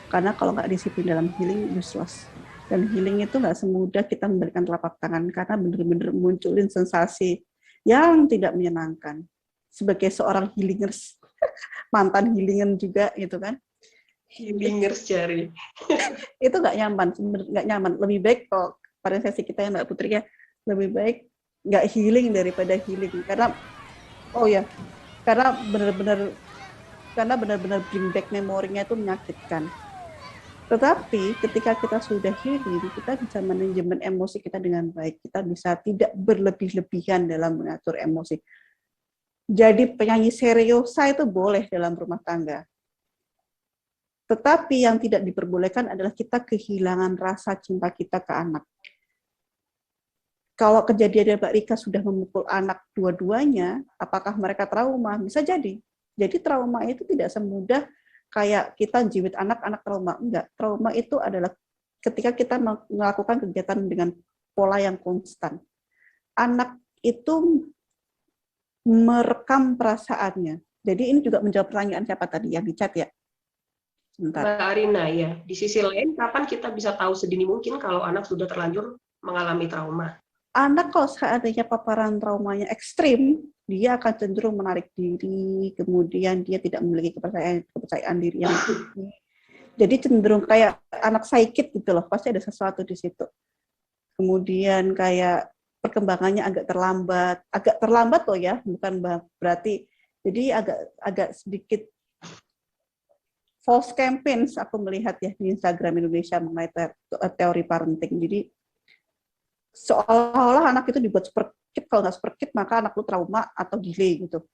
Karena kalau nggak disiplin dalam healing, useless. Dan healing itu nggak semudah kita memberikan telapak tangan, karena benar-benar munculin sensasi yang tidak menyenangkan. Sebagai seorang healingers, mantan healingan juga gitu kan, Healingers cari. Itu nggak nyaman, sebenarnya nggak nyaman. Lebih baik kalau pada sesi kita ya Mbak Putri ya, lebih baik nggak healing daripada healing. Karena karena benar-benar bring back memorinya itu menyakitkan. Tetapi ketika kita sudah healing, kita bisa manajemen emosi kita dengan baik. Kita bisa tidak berlebih-lebihan dalam mengatur emosi. Jadi penyanyi seriosa itu boleh dalam rumah tangga. Tetapi yang tidak diperbolehkan adalah kita kehilangan rasa cinta kita ke anak. Kalau kejadian Mbak Rika sudah memukul anak dua-duanya, apakah mereka trauma? Bisa jadi. Jadi trauma itu tidak semudah kayak kita jiwit anak trauma. Enggak. Trauma itu adalah ketika kita melakukan kegiatan dengan pola yang konstan. Anak itu merekam perasaannya. Jadi ini juga menjawab pertanyaan siapa tadi yang di chat ya? Sebentar. Mbak Arina, ya. Di sisi lain, kapan kita bisa tahu sedini mungkin kalau anak sudah terlanjur mengalami trauma? Anak kalau seandainya paparan traumanya ekstrim, dia akan cenderung menarik diri, kemudian dia tidak memiliki kepercayaan diri yang tinggi. Jadi cenderung kayak anak psychic gitu loh, pasti ada sesuatu di situ. Kemudian kayak perkembangannya agak terlambat loh ya, bukan berarti jadi agak sedikit false campaigns aku melihat ya di Instagram Indonesia mengenai teori parenting. Jadi seolah-olah anak itu dibuat super kid, kalau nggak super kid maka anak itu trauma atau delay gitu.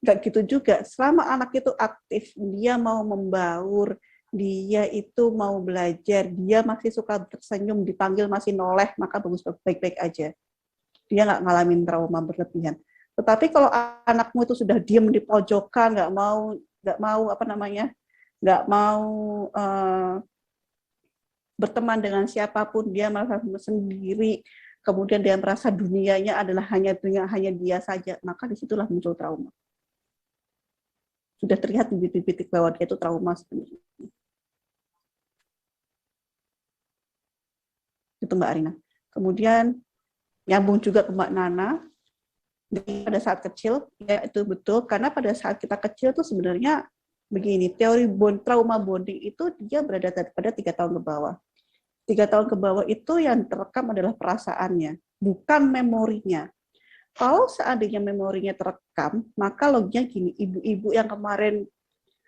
Nggak gitu juga. Selama anak itu aktif, dia mau membaur, dia itu mau belajar, dia masih suka tersenyum, dipanggil masih noleh, maka baik-baik aja. Dia nggak ngalamin trauma berlebihan. Tetapi kalau anakmu itu sudah diam di pojokan, nggak mau berteman dengan siapapun, dia merasa sendiri, kemudian dia merasa dunianya adalah hanya dia saja, maka disitulah muncul trauma. Sudah terlihat bibit-bibit bahwa dia itu trauma sebenarnya. Itu Mbak Arina. Kemudian nyambung juga ke Mbak Nana, pada saat kecil, ya itu betul, karena pada saat kita kecil tuh sebenarnya begini, teori trauma bonding itu dia berada pada 3 tahun ke bawah. 3 tahun ke bawah itu yang terekam adalah perasaannya, bukan memorinya. Kalau seandainya memorinya terekam, maka logiknya gini, ibu-ibu yang kemarin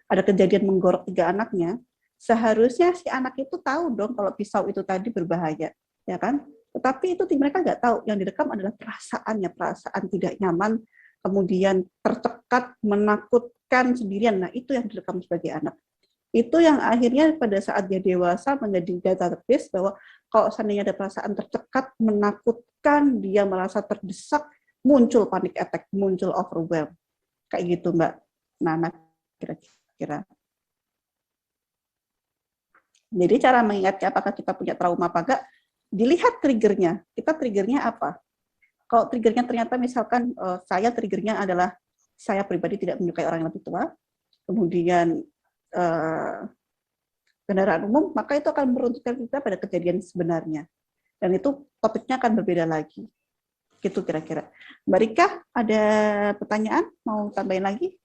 ada kejadian menggorok 3 anaknya, seharusnya si anak itu tahu dong kalau pisau itu tadi berbahaya, ya kan? Tetapi itu mereka nggak tahu, yang direkam adalah perasaannya, perasaan tidak nyaman, kemudian tertekan, menakutkan sendirian. Nah, itu yang direkam sebagai anak. Itu yang akhirnya pada saat dia dewasa menjadi database bahwa kalau seandainya ada perasaan tercekat, menakutkan, dia merasa terdesak, muncul panic attack, muncul overwhelm. Kayak gitu Mbak Nana kira-kira. Jadi cara mengingatnya apakah kita punya trauma apa enggak, dilihat triggernya. Kita triggernya apa? Kalau triggernya ternyata misalkan saya triggernya adalah saya pribadi tidak menyukai orang yang lebih tua, kemudian kendaraan umum, maka itu akan meruntutkan kita pada kejadian sebenarnya. Dan itu topiknya akan berbeda lagi. Gitu kira-kira. Mbak Rika, ada pertanyaan? Mau tambahin lagi?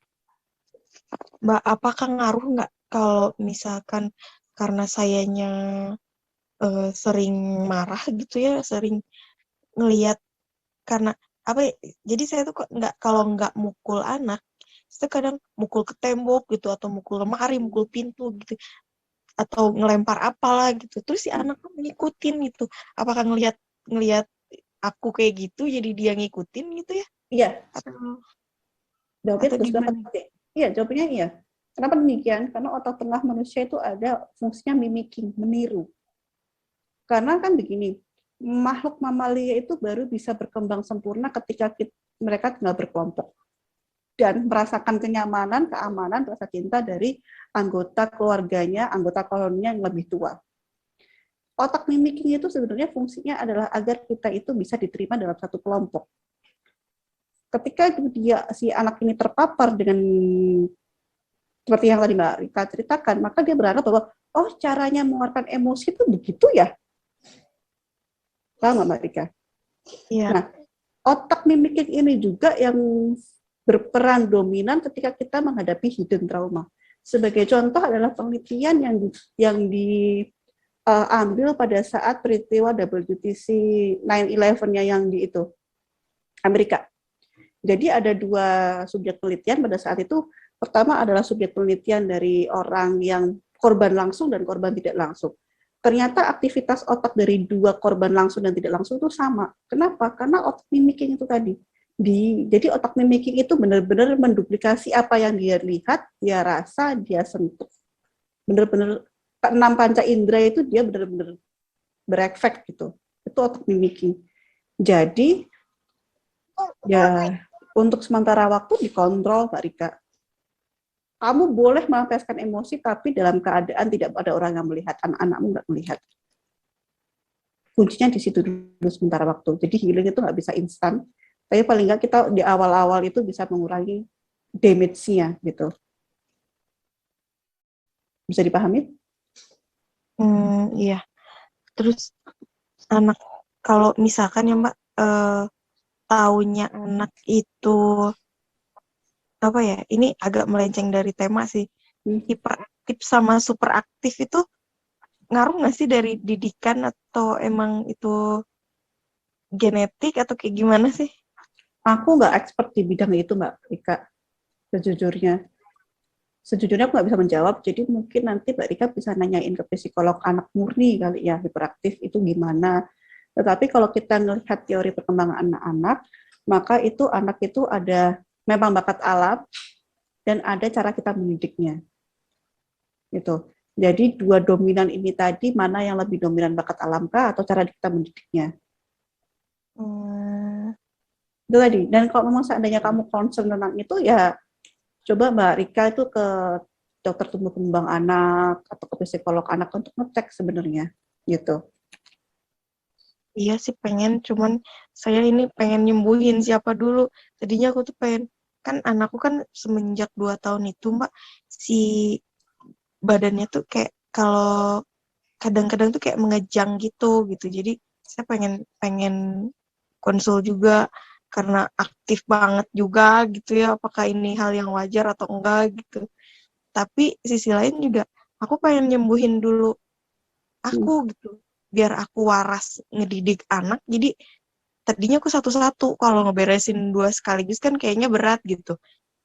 Mbak, apakah ngaruh nggak kalau misalkan karena sayanya sering marah gitu ya, sering ngelihat karena apa ya, jadi saya tuh kok kalau nggak mukul anak, itu kadang mukul ke tembok gitu, atau mukul lemari, mukul pintu gitu, atau ngelempar apalah gitu, terus si anak tuh ngikutin gitu. Apakah ngelihat aku kayak gitu jadi dia ngikutin gitu ya? Iya. Atau gimana? Iya, jawabannya iya. Kenapa demikian? Karena otak tengah manusia itu ada fungsinya mimicking, meniru. Karena kan begini, makhluk mamalia itu baru bisa berkembang sempurna ketika mereka tinggal berkelompok dan merasakan kenyamanan, keamanan, rasa cinta dari anggota keluarganya, anggota koloninya yang lebih tua. Otak mimicking itu sebenarnya fungsinya adalah agar kita itu bisa diterima dalam satu kelompok. Ketika si anak ini terpapar dengan seperti yang tadi Mbak Rika ceritakan, maka dia berharap bahwa oh caranya mengeluarkan emosi itu begitu ya. Tahu nggak Mbak Rika? Iya. Nah, otak mimicking ini juga yang berperan dominan ketika kita menghadapi hidden trauma. Sebagai contoh adalah penelitian yang diambil pada saat peristiwa WTC 9/11-nya yang di itu Amerika. Jadi ada 2 subjek penelitian pada saat itu. Pertama adalah subjek penelitian dari orang yang korban langsung dan korban tidak langsung. Ternyata aktivitas otak dari 2 korban langsung dan tidak langsung itu sama. Kenapa? Karena otak mimicking itu tadi. Jadi otak mimicking itu benar-benar menduplikasi apa yang dia lihat, dia rasa, dia sentuh. Benar-benar keenam panca indera itu dia benar-benar berefek gitu. Itu otak mimicking. Jadi ya untuk sementara waktu dikontrol, Mbak Rika. Kamu boleh melampiaskan emosi, tapi dalam keadaan tidak ada orang yang melihat, anak-anakmu nggak melihat. Kuncinya di situ dulu sementara waktu. Jadi healing itu nggak bisa instan, tapi paling nggak kita di awal-awal itu bisa mengurangi damage-nya gitu. Bisa dipahami? Iya. Terus anak, kalau misalkan ya Mbak, taunya anak itu apa ya? Ini agak melenceng dari tema sih. Hiperaktif sama super aktif itu ngaruh nggak sih dari didikan atau emang itu genetik atau kayak gimana sih? Aku nggak expert di bidang itu, Mbak Rika. Sejujurnya aku nggak bisa menjawab, jadi mungkin nanti Mbak Rika bisa nanyain ke psikolog anak murni kali ya, hiperaktif itu gimana. Tetapi kalau kita melihat teori perkembangan anak-anak, maka itu anak itu ada memang bakat alam dan ada cara kita mendidiknya. Gitu. Jadi 2 dominan ini tadi, mana yang lebih dominan, bakat alamkah atau cara kita mendidiknya? Itu tadi. Dan kalau memang seandainya kamu concern tentang itu, ya coba Mbak Rika itu ke dokter tumbuh kembang anak atau ke psikolog anak untuk ngecek sebenarnya, gitu. Iya sih pengen, cuman saya ini pengen nyembuhin siapa dulu. Tadinya aku tuh pengen, kan anakku kan semenjak 2 tahun itu Mbak, si badannya tuh kayak kalau kadang-kadang tuh kayak mengejang gitu. Jadi saya pengen konsul juga karena aktif banget juga gitu ya. Apakah ini hal yang wajar atau enggak gitu. Tapi sisi lain juga aku pengen nyembuhin dulu aku gitu. Biar aku waras ngedidik anak. Jadi tadinya aku satu-satu. Kalau ngeberesin 2 sekaligus kan kayaknya berat gitu.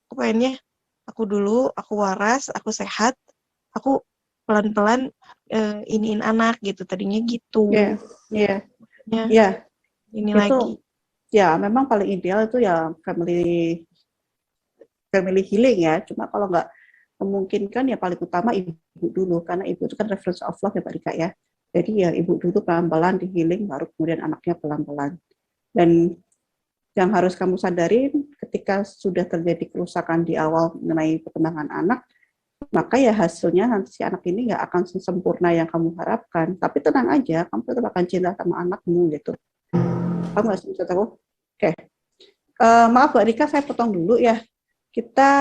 Aku pengennya aku dulu, aku waras, aku sehat, aku pelan-pelan iniin anak gitu. Tadinya gitu. Iya. Ini Itu lagi. ya memang paling ideal itu ya family healing ya. Cuma kalau nggak memungkinkan ya paling utama ibu dulu, karena ibu itu kan reference of love ya Mbak Rika ya. Jadi ya ibu dulu pelan-pelan di healing, baru kemudian anaknya pelan-pelan. Dan yang harus kamu sadari ketika sudah terjadi kerusakan di awal mengenai perkembangan anak, maka ya hasilnya nanti si anak ini nggak akan sempurna yang kamu harapkan. Tapi tenang aja, kamu tetap akan cinta sama anakmu gitu. Kamu nggak bisa tahu? Oke. Maaf Mbak Rika, saya potong dulu ya. Kita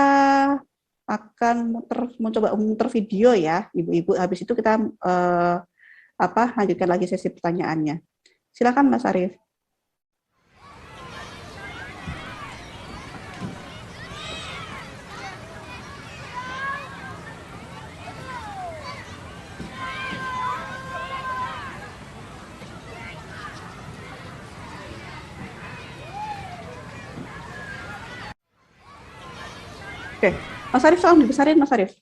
akan mencoba muter video ya, ibu-ibu. Habis itu kita lanjutkan lagi sesi pertanyaannya. Silakan Mas Arief. Oke, Mas Arief tolong dibesarin Mas Arief.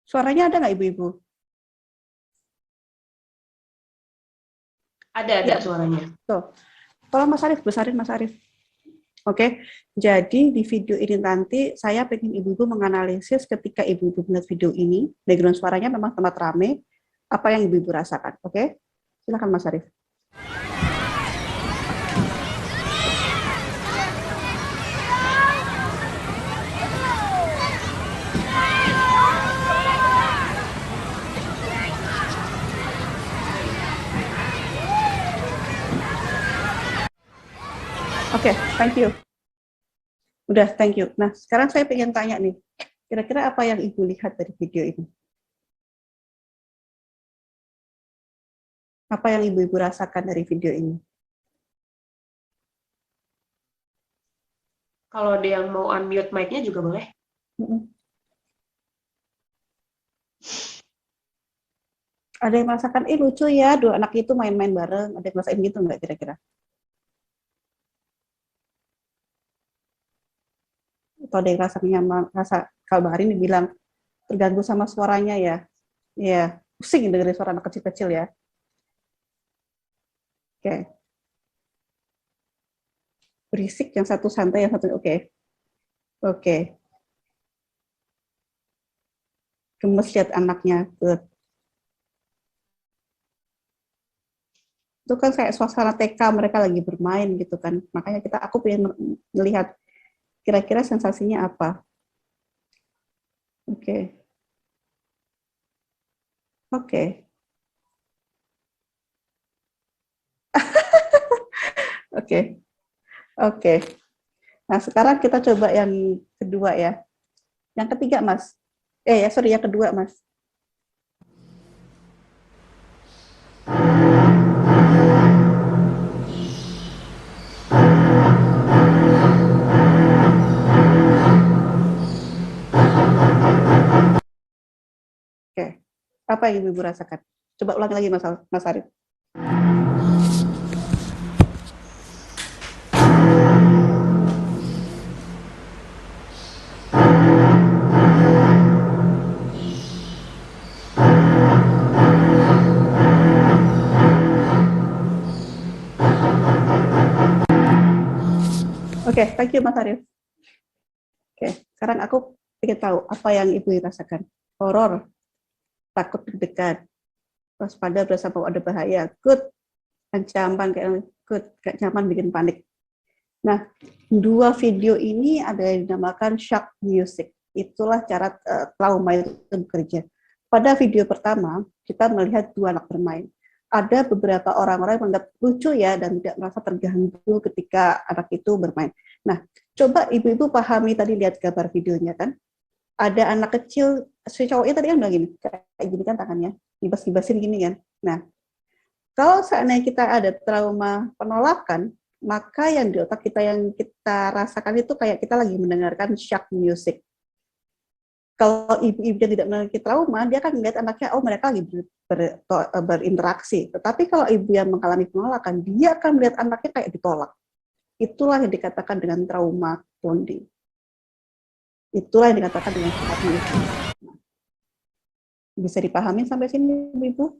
Suaranya ada nggak ibu-ibu? Ada suaranya. Tuh. Tolong Mas Arief, besarin Mas Arief. Oke, jadi di video ini nanti saya pengen ibu-ibu menganalisis ketika ibu-ibu melihat video ini, background suaranya memang tempat rame, apa yang ibu-ibu rasakan, oke? Silakan Mas Arif. Oke, thank you. Udah, thank you. Nah, sekarang saya pengen tanya nih, kira-kira apa yang Ibu lihat dari video ini? Apa yang Ibu rasakan dari video ini? Kalau ada yang mau unmute mic-nya juga boleh. Ada yang merasakan, lucu ya, dua anak itu main-main bareng. Ada yang ngerasain gitu nggak kira-kira? Atau ada yang rasa nyaman, kalau Mbak Harini bilang, terganggu sama suaranya ya. Ya, pusing dengerin suara anak kecil-kecil ya. Oke. Berisik, yang satu santai, yang satu oke. Oke. Gemes lihat anaknya. Good. Itu kan kayak suasana TK, mereka lagi bermain gitu kan. Makanya aku pengen melihat kira-kira sensasinya apa. Oke. Oke. Oke. Oke. Nah, sekarang kita coba yang kedua ya. Yang ketiga, Mas. Sorry, yang kedua, Mas. Oke. Apa yang Ibu rasakan? Coba ulangi lagi, Mas Arif. Oke, thank you Mas Arif. Oke, sekarang aku ingin tahu apa yang Ibu rasakan. Horor, takut deg-degan, waspada berasa bahwa ada bahaya, good, ancaman kayak good, gak nyaman bikin panik. Nah, dua video ini ada yang dinamakan shock music. Itulah cara trauma itu bekerja. Pada video pertama, kita melihat dua anak bermain. Ada beberapa orang-orang yang menganggap lucu ya dan tidak merasa terganggu ketika anak itu bermain. Nah, coba ibu-ibu pahami tadi lihat gambar videonya kan. Ada anak kecil, si cowoknya tadi kan bilang gini, kayak gini kan tangannya, dibas-basin gini kan. Nah, kalau seandainya kita ada trauma penolakan, maka yang di otak kita yang kita rasakan itu kayak kita lagi mendengarkan shock music. Kalau ibu-ibu yang tidak memiliki trauma, dia akan melihat anaknya, oh mereka lagi berinteraksi. Tetapi kalau ibu yang mengalami penolakan, dia akan melihat anaknya kayak ditolak. Itulah yang dikatakan dengan trauma bonding. Itulah yang dikatakan dengan shock music. Bisa dipahami sampai sini, ibu?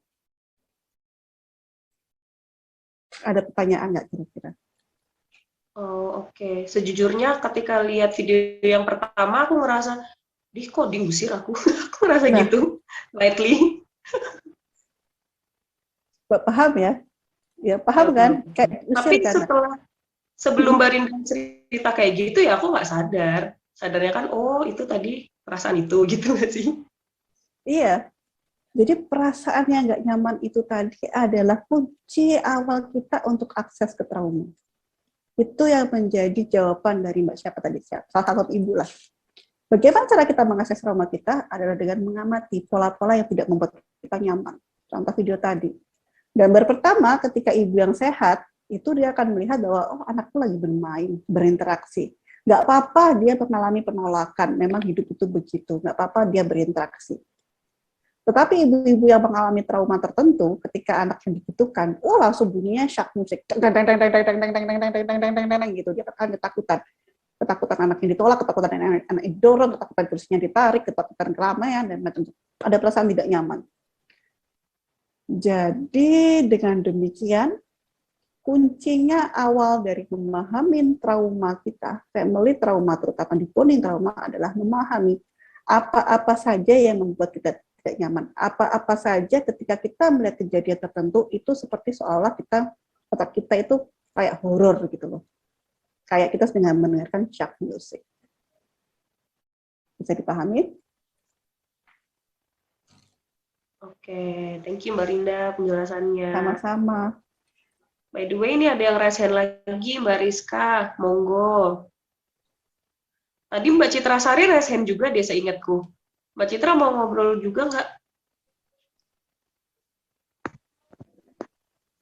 Ada pertanyaan nggak kira-kira? Oh, oke. Sejujurnya ketika lihat video yang pertama, aku ngerasa, kok diusir aku? Aku ngerasa gitu, lightly. Paham ya? Ya, paham kan? Kayak tapi kan? sebelum Barinda cerita kayak gitu ya, aku nggak sadar. Sadarnya kan, oh itu tadi perasaan itu, gitu nggak sih? Iya. Jadi perasaan yang nggak nyaman itu tadi adalah kunci awal kita untuk akses ke trauma. Itu yang menjadi jawaban dari Mbak siapa tadi? Salah satu ibu lah. Bagaimana cara kita mengakses trauma kita adalah dengan mengamati pola-pola yang tidak membuat kita nyaman. Contoh video tadi. Gambar pertama, ketika ibu yang sehat, itu dia akan melihat bahwa, oh anakku lagi bermain, berinteraksi. Nggak apa-apa dia mengalami penolakan, memang hidup itu begitu. Nggak apa-apa dia berinteraksi. Tetapi ibu-ibu yang mengalami trauma tertentu, ketika anaknya dibutuhkan, langsung bunyinya shock music, gitu, dia akan ketakutan anaknya ditolak, ketakutan anak didorong, ketakutan kursinya ditarik, ketakutan keramaian, dan macam-macam. Ada perasaan tidak nyaman. Jadi dengan demikian, kuncinya awal dari memahami trauma kita, family trauma, terutama di bonding trauma, adalah memahami apa-apa saja yang membuat kita tidak nyaman. Apa saja ketika kita melihat kejadian tertentu itu seperti seolah otak kita itu kayak horor gitu loh. Kayak kita sedang mendengarkan shock music. Bisa dipahami? Oke, thank you Mbak Rinda penjelasannya. Sama-sama. By the way, ini ada yang raise hand lagi, Mbak Rizka, monggo. Tadi Mbak Citra Sari raise hand juga deh, seingatku. Mbak Citra mau ngobrol juga nggak?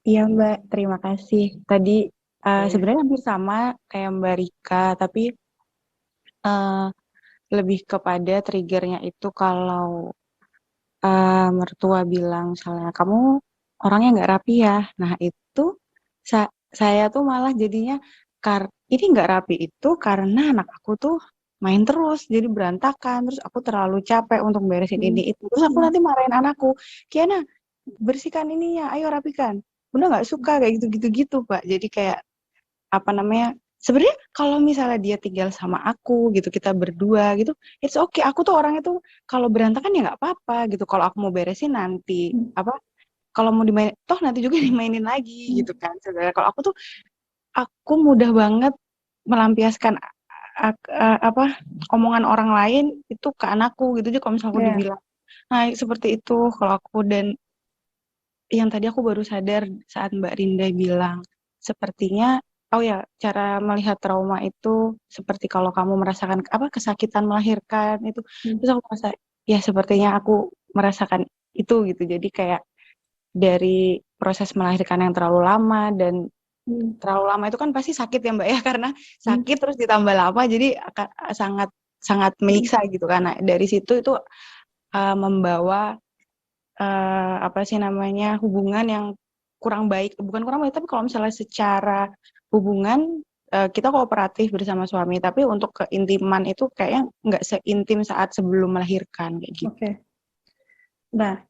Iya Mbak, terima kasih. Tadi sebenarnya hampir sama kayak Mbak Rika, tapi lebih kepada triggernya itu kalau mertua bilang misalnya kamu orangnya nggak rapi ya. Nah itu saya tuh malah jadinya ini nggak rapi itu karena anak aku tuh main terus jadi berantakan, terus aku terlalu capek untuk beresin ini itu, terus aku nanti marahin anakku, Kiana bersihkan ininya, ayo rapikan. Bunda nggak suka kayak gitu Pak. Jadi kayak apa namanya, sebenarnya kalau misalnya dia tinggal sama aku gitu, kita berdua gitu, it's okay. Aku tuh orangnya tuh kalau berantakan ya nggak apa-apa gitu. Kalau aku mau beresin nanti kalau mau dimainin, toh nanti juga dimainin lagi gitu kan. Sebenarnya kalau aku mudah banget melampiaskan omongan orang lain itu ke anakku gitu aja kalau misalnya aku dibilang. Nah, seperti itu kalau aku. Dan yang tadi aku baru sadar saat Mbak Rinda bilang, sepertinya cara melihat trauma itu seperti kalau kamu merasakan kesakitan melahirkan itu. Terus aku merasa ya sepertinya aku merasakan itu gitu. Jadi kayak dari proses melahirkan yang terlalu lama, dan terlalu lama itu kan pasti sakit ya Mbak ya, karena sakit terus ditambah lama jadi akan sangat sangat menyiksa gitu kan. Nah, dari situ itu membawa hubungan yang kurang baik, bukan kurang baik, tapi kalau misalnya secara hubungan kita kooperatif bersama suami, tapi untuk keintiman itu kayaknya nggak seintim saat sebelum melahirkan kayak gitu. Oke. Nah,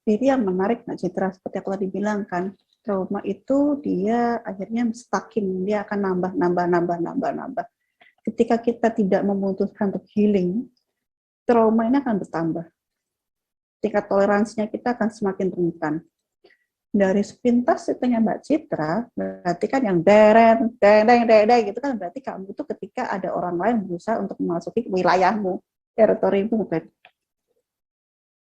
jadi yang menarik Mbak Citra, seperti aku tadi bilang kan, trauma itu dia akhirnya stacking, dia akan nambah. Ketika kita tidak memutuskan untuk healing, trauma ini akan bertambah. Tingkat toleransinya kita akan semakin rentan. Dari sepintas ceritanya Mbak Citra, berarti kan yang deng gitu kan, berarti kamu itu ketika ada orang lain berusaha untuk memasuki wilayahmu, teritorimu kan.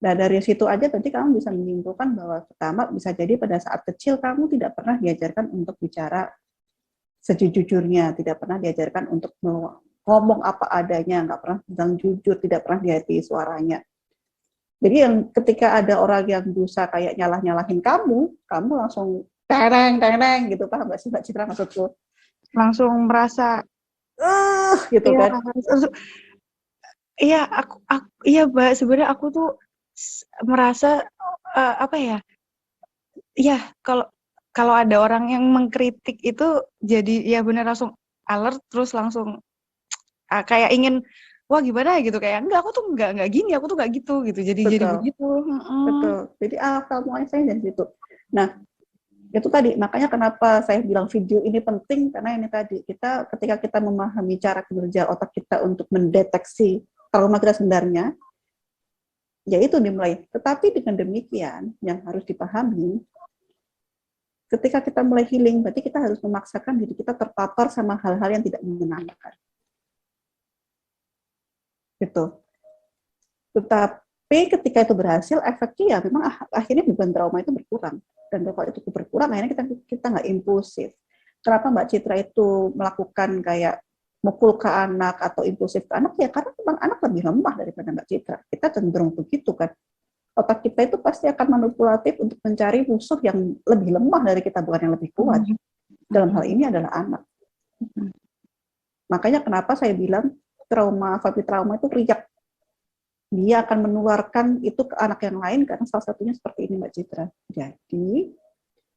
Nah, dari situ aja berarti kamu bisa menyimpulkan bahwa pertama bisa jadi pada saat kecil kamu tidak pernah diajarkan untuk bicara sejujurnya, tidak pernah diajarkan untuk ngomong apa adanya, nggak pernah bilang jujur, tidak pernah dihati suaranya. Jadi yang ketika ada orang yang berusaha kayak nyalahin kamu langsung tereng gitu, paham nggak sih Mbak Citra maksudku? Langsung merasa gitu ya, kan? Iya, iya Mbak, sebenarnya aku tuh merasa kalau ada orang yang mengkritik itu jadi ya benar langsung alert, terus langsung kayak ingin wah gimana gitu, kayak enggak, aku tuh enggak gini, aku tuh enggak gitu jadi begitu. Betul. Jadi kamu saya dari situ. Nah, itu tadi makanya kenapa saya bilang video ini penting, karena ini tadi ketika kita memahami cara kerja otak kita untuk mendeteksi trauma kita sebenarnya, ya itu dimulai. Tetapi dengan demikian yang harus dipahami, ketika kita mulai healing, berarti kita harus memaksakan diri kita terpapar sama hal-hal yang tidak menyenangkan. Gitu. Tetapi ketika itu berhasil, efeknya ya memang akhirnya beban trauma itu berkurang. Dan kalau itu berkurang, akhirnya kita nggak impulsif. Kenapa Mbak Citra itu melakukan kayak mukul ke anak atau impulsif ke anak? Ya karena memang anak lebih lemah daripada Mbak Citra. Kita cenderung begitu kan. Otak kita itu pasti akan manipulatif untuk mencari musuh yang lebih lemah dari kita, bukan yang lebih kuat. Dalam hal ini adalah anak. Makanya kenapa saya bilang family trauma itu riak. Dia akan menularkan itu ke anak yang lain, karena salah satunya seperti ini Mbak Citra. Jadi,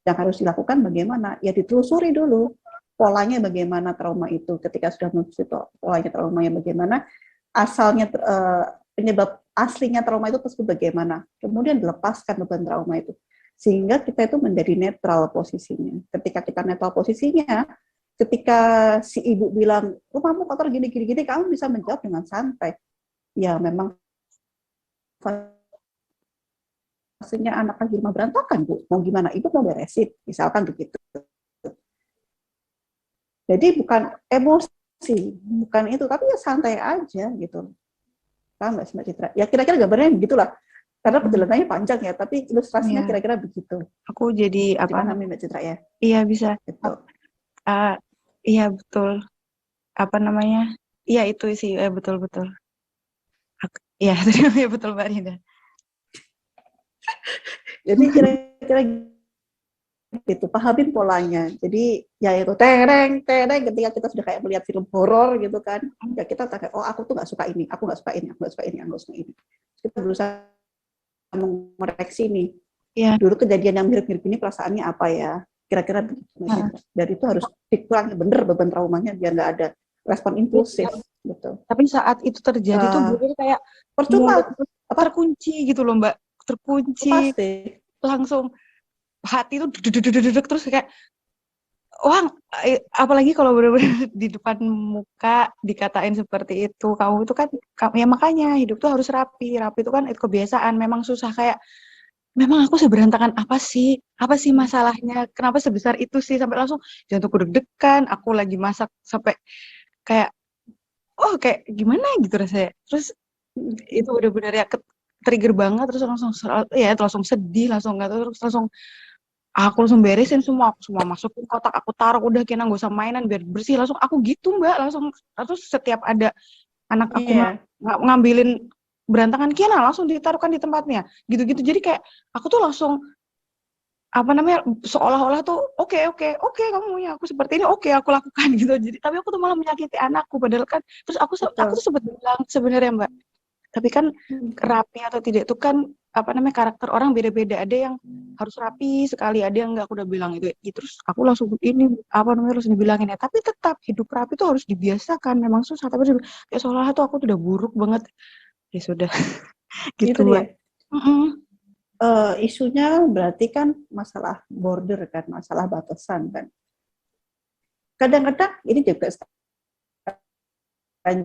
yang harus dilakukan bagaimana? Ya ditelusuri dulu polanya bagaimana trauma itu. Ketika sudah menelusuri polanya traumanya bagaimana, asalnya penyebab aslinya trauma itu tersebut bagaimana. Kemudian dilepaskan beban trauma itu. Sehingga kita itu menjadi netral posisinya. Ketika kita netral posisinya, ketika si ibu bilang, rumahmu kotor gini-gini, kamu bisa menjawab dengan santai. Ya memang situasinya anak lagi rumah berantakan, Bu. Mau gimana? Ibu mau beresin, misalkan begitu. Jadi bukan emosi, bukan itu, tapi ya santai aja gitu. Paham nggak sih Mbak Citra? Ya kira-kira gambarnya begitulah. Karena perjalanannya panjang ya, tapi ilustrasinya kira-kira begitu. Aku jadi Dipahami Mbak Citra ya? Iya bisa. Gitu. Iya betul. Apa namanya? Iya itu sih, betul-betul. Iya, ya betul Mbak Rida. Jadi kira-kira gitu, pahamin polanya. Jadi ya itu tereng ketika kita sudah kayak melihat film horor gitu kan, ya kita tak oh aku tuh nggak suka ini, aku nggak suka ini, aku nggak suka ini, aku nggak suka ini. Kita berusaha mengoreksi nih. Iya. Dulu kejadian yang mirip-mirip ini perasaannya apa ya? Kira-kira begitu. Dan itu harus dikurangi bener beban traumanya biar nggak ada respon impulsif gitu. Tapi saat itu terjadi tuh bener kayak percuma terkunci gitu loh Mbak, terkunci. Pasti. Langsung hati itu dedek terus kayak wah, apalagi kalau benar-benar di depan muka dikatain seperti itu, kamu itu kan ya makanya hidup tuh harus rapi itu kan itu kebiasaan, memang susah kayak memang aku seberantakan apa sih masalahnya, kenapa sebesar itu sih, sampai langsung jantungku deg-degan, aku lagi masak sampai kayak oh kayak gimana gitu rasanya, terus itu benar-benar ya trigger banget, terus langsung sedih, langsung nggak tahu, terus langsung aku langsung beresin semua, aku semua masukin kotak, aku taruh, udah kena nggak usah mainan biar bersih, langsung aku gitu Mbak, langsung terus setiap ada anak aku ngambilin berantakan Kiana langsung ditaruhkan di tempatnya, gitu-gitu, jadi kayak aku tuh langsung apa namanya seolah-olah tuh oke kamu maunya aku seperti ini, oke aku lakukan gitu, jadi tapi aku tuh malah menyakiti anakku, padahal kan terus aku tuh sempat bilang sebenarnya Mbak, tapi kan rapi atau tidak itu kan apa namanya karakter orang beda-beda, ada yang harus rapi sekali, ada yang enggak, aku udah bilang itu ya, terus aku langsung ini apa namanya harus dibilangin ya, tapi tetap hidup rapi itu harus dibiasakan, memang susah, tapi kayak seolah tuh aku tuh udah buruk banget, ya sudah gitu Mbak. Isunya berarti kan masalah border kan, masalah batasan kan. Kadang-kadang ini juga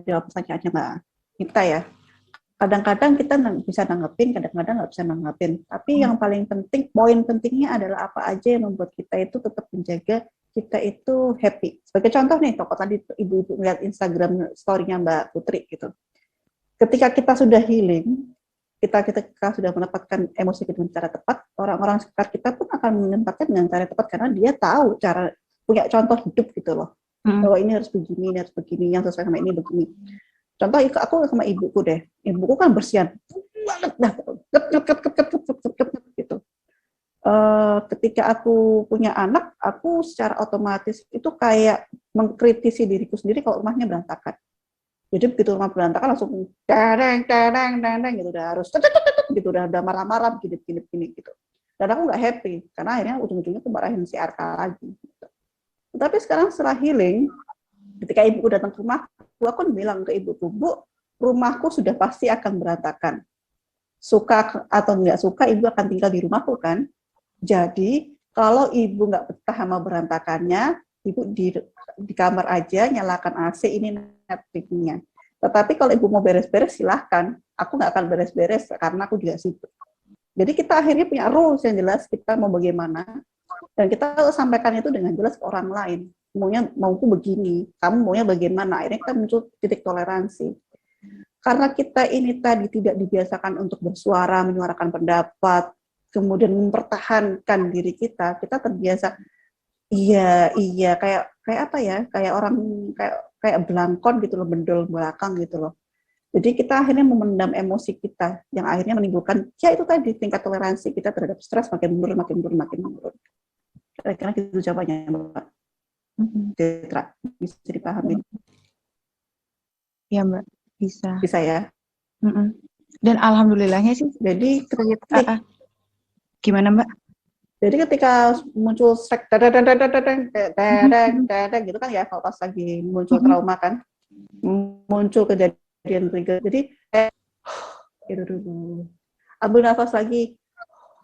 jawab pertanyaannya Mbak kita ya. Kadang-kadang kita bisa nanggepin, kadang-kadang nggak bisa nanggepin. Tapi yang paling penting, poin pentingnya adalah apa aja yang membuat kita itu tetap menjaga kita itu happy. Sebagai contoh nih, kalau tadi ibu-ibu melihat Instagram story-nya Mbak Putri gitu. Ketika kita sudah healing, kita sudah mendapatkan emosi dengan cara tepat, orang-orang sekitar kita pun akan menempatkan dengan cara tepat karena dia tahu cara, punya contoh hidup gitu loh. Bahwa ini harus begini, yang sesuai sama ini begini. Contoh aku sama ibuku deh, ibuku kan bersihan banget dah, gitu. Ketika aku punya anak, aku secara otomatis itu kayak mengkritisi diriku sendiri kalau rumahnya berantakan. Jadi begitu rumah berantakan langsung tereng gitu, udah harus gitu, udah marah-marah gini gitu. Dan aku nggak happy karena akhirnya ujung-ujungnya aku marahin si Arka lagi. Gitu. Tapi sekarang setelah healing, ketika ibuku datang ke rumah, aku bilang ke ibuku, Bu, rumahku sudah pasti akan berantakan. Suka atau nggak suka, ibu akan tinggal di rumahku kan. Jadi kalau ibu nggak betah sama berantakannya, ibu di kamar aja, nyalakan AC, ini Netflix-nya. Tetapi kalau ibu mau beres-beres, silahkan. Aku nggak akan beres-beres karena aku juga sibuk. Jadi kita akhirnya punya rules yang jelas, kita mau bagaimana, dan kita sampaikan itu dengan jelas ke orang lain. Mauku begini, kamu maunya bagaimana. Akhirnya kita muncul titik toleransi. Karena kita ini tadi tidak dibiasakan untuk bersuara, menyuarakan pendapat, kemudian mempertahankan diri kita terbiasa iya kayak apa ya, kayak orang kayak belangkon gitu loh, bendol belakang gitu loh. Jadi kita akhirnya memendam emosi kita yang akhirnya menimbulkan ya itu tadi tingkat toleransi kita terhadap stres makin menurun. Kira-kira gitu jawabannya Mbak Citra, bisa dipahami? Ya Mbak, bisa ya. Dan alhamdulillahnya sih jadi gimana Mbak? Jadi ketika muncul strek gitu kan ya, kalau pas lagi muncul trauma kan, muncul kejadian trigger. Jadi gitu dulu, ambil nafas lagi,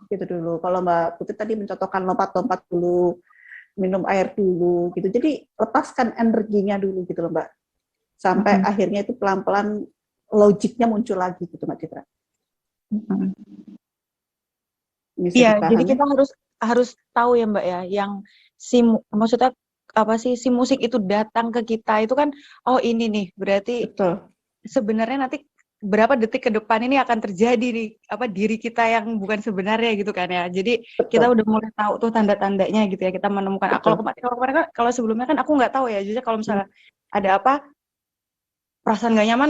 gitu dulu. Kalau Mbak Putri tadi mencontohkan lompat-lompat dulu, minum air dulu, gitu. Jadi lepaskan energinya dulu gitu loh Mbak, sampai akhirnya itu pelan-pelan logiknya muncul lagi gitu Mbak Citra. bisa Iya, jadi dipahami. kita harus tahu ya Mbak ya, yang maksudnya apa sih, si musik itu datang ke kita itu kan, oh ini nih berarti Betul. sebenarnya nanti berapa detik ke depan ini akan terjadi nih apa diri kita yang bukan sebenarnya gitu kan ya. Jadi kita Betul. udah mulai tahu tuh tanda-tandanya gitu ya, kita menemukan. Kalau Betul. kemarin kan, kalau sebelumnya kan aku nggak tahu ya. Jadi kalau misalnya ada apa perasaan nggak nyaman,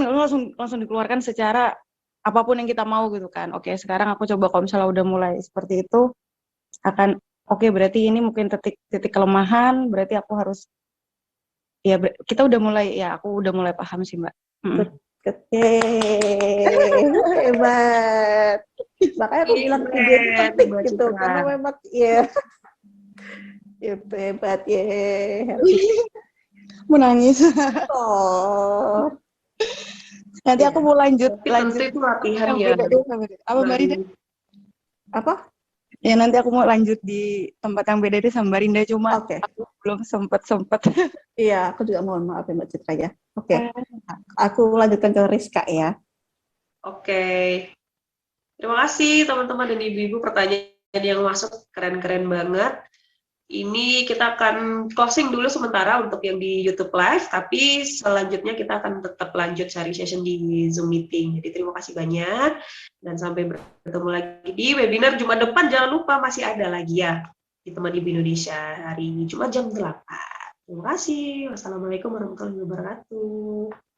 langsung dikeluarkan secara apapun yang kita mau gitu kan. Oke, sekarang aku coba kalau misalnya udah mulai seperti itu akan oke, berarti ini mungkin titik kelemahan, berarti aku harus ya kita udah mulai ya, aku udah mulai paham sih Mbak. Hebat. Makanya aku bilang ide itu penting Mbak gitu, Citra. karena memang ya itu hebat ya. Menangis. Oh, Nanti aku mau lanjut Tapi tentu itu latihan yang ya. beda deh sama dia. Apa Mbak Rinda? apa? Ya nanti aku mau lanjut di tempat yang beda deh sama Mbak Rinda, cuma Oke. aku belum sempet. Iya, aku juga mohon maaf ya Mbak Citra ya. Oke. Aku lanjutkan ke Rizka ya. Oke. Terima kasih teman-teman dan ibu-ibu, pertanyaan yang masuk keren-keren banget. Ini kita akan closing dulu sementara untuk yang di YouTube Live, tapi selanjutnya kita akan tetap lanjut sharing session di Zoom meeting. Jadi terima kasih banyak dan sampai bertemu lagi di webinar Jumat depan. Jangan lupa masih ada lagi ya di Teman Ibu Indonesia hari Jumat jam 8. Terima kasih. Wassalamualaikum warahmatullahi wabarakatuh.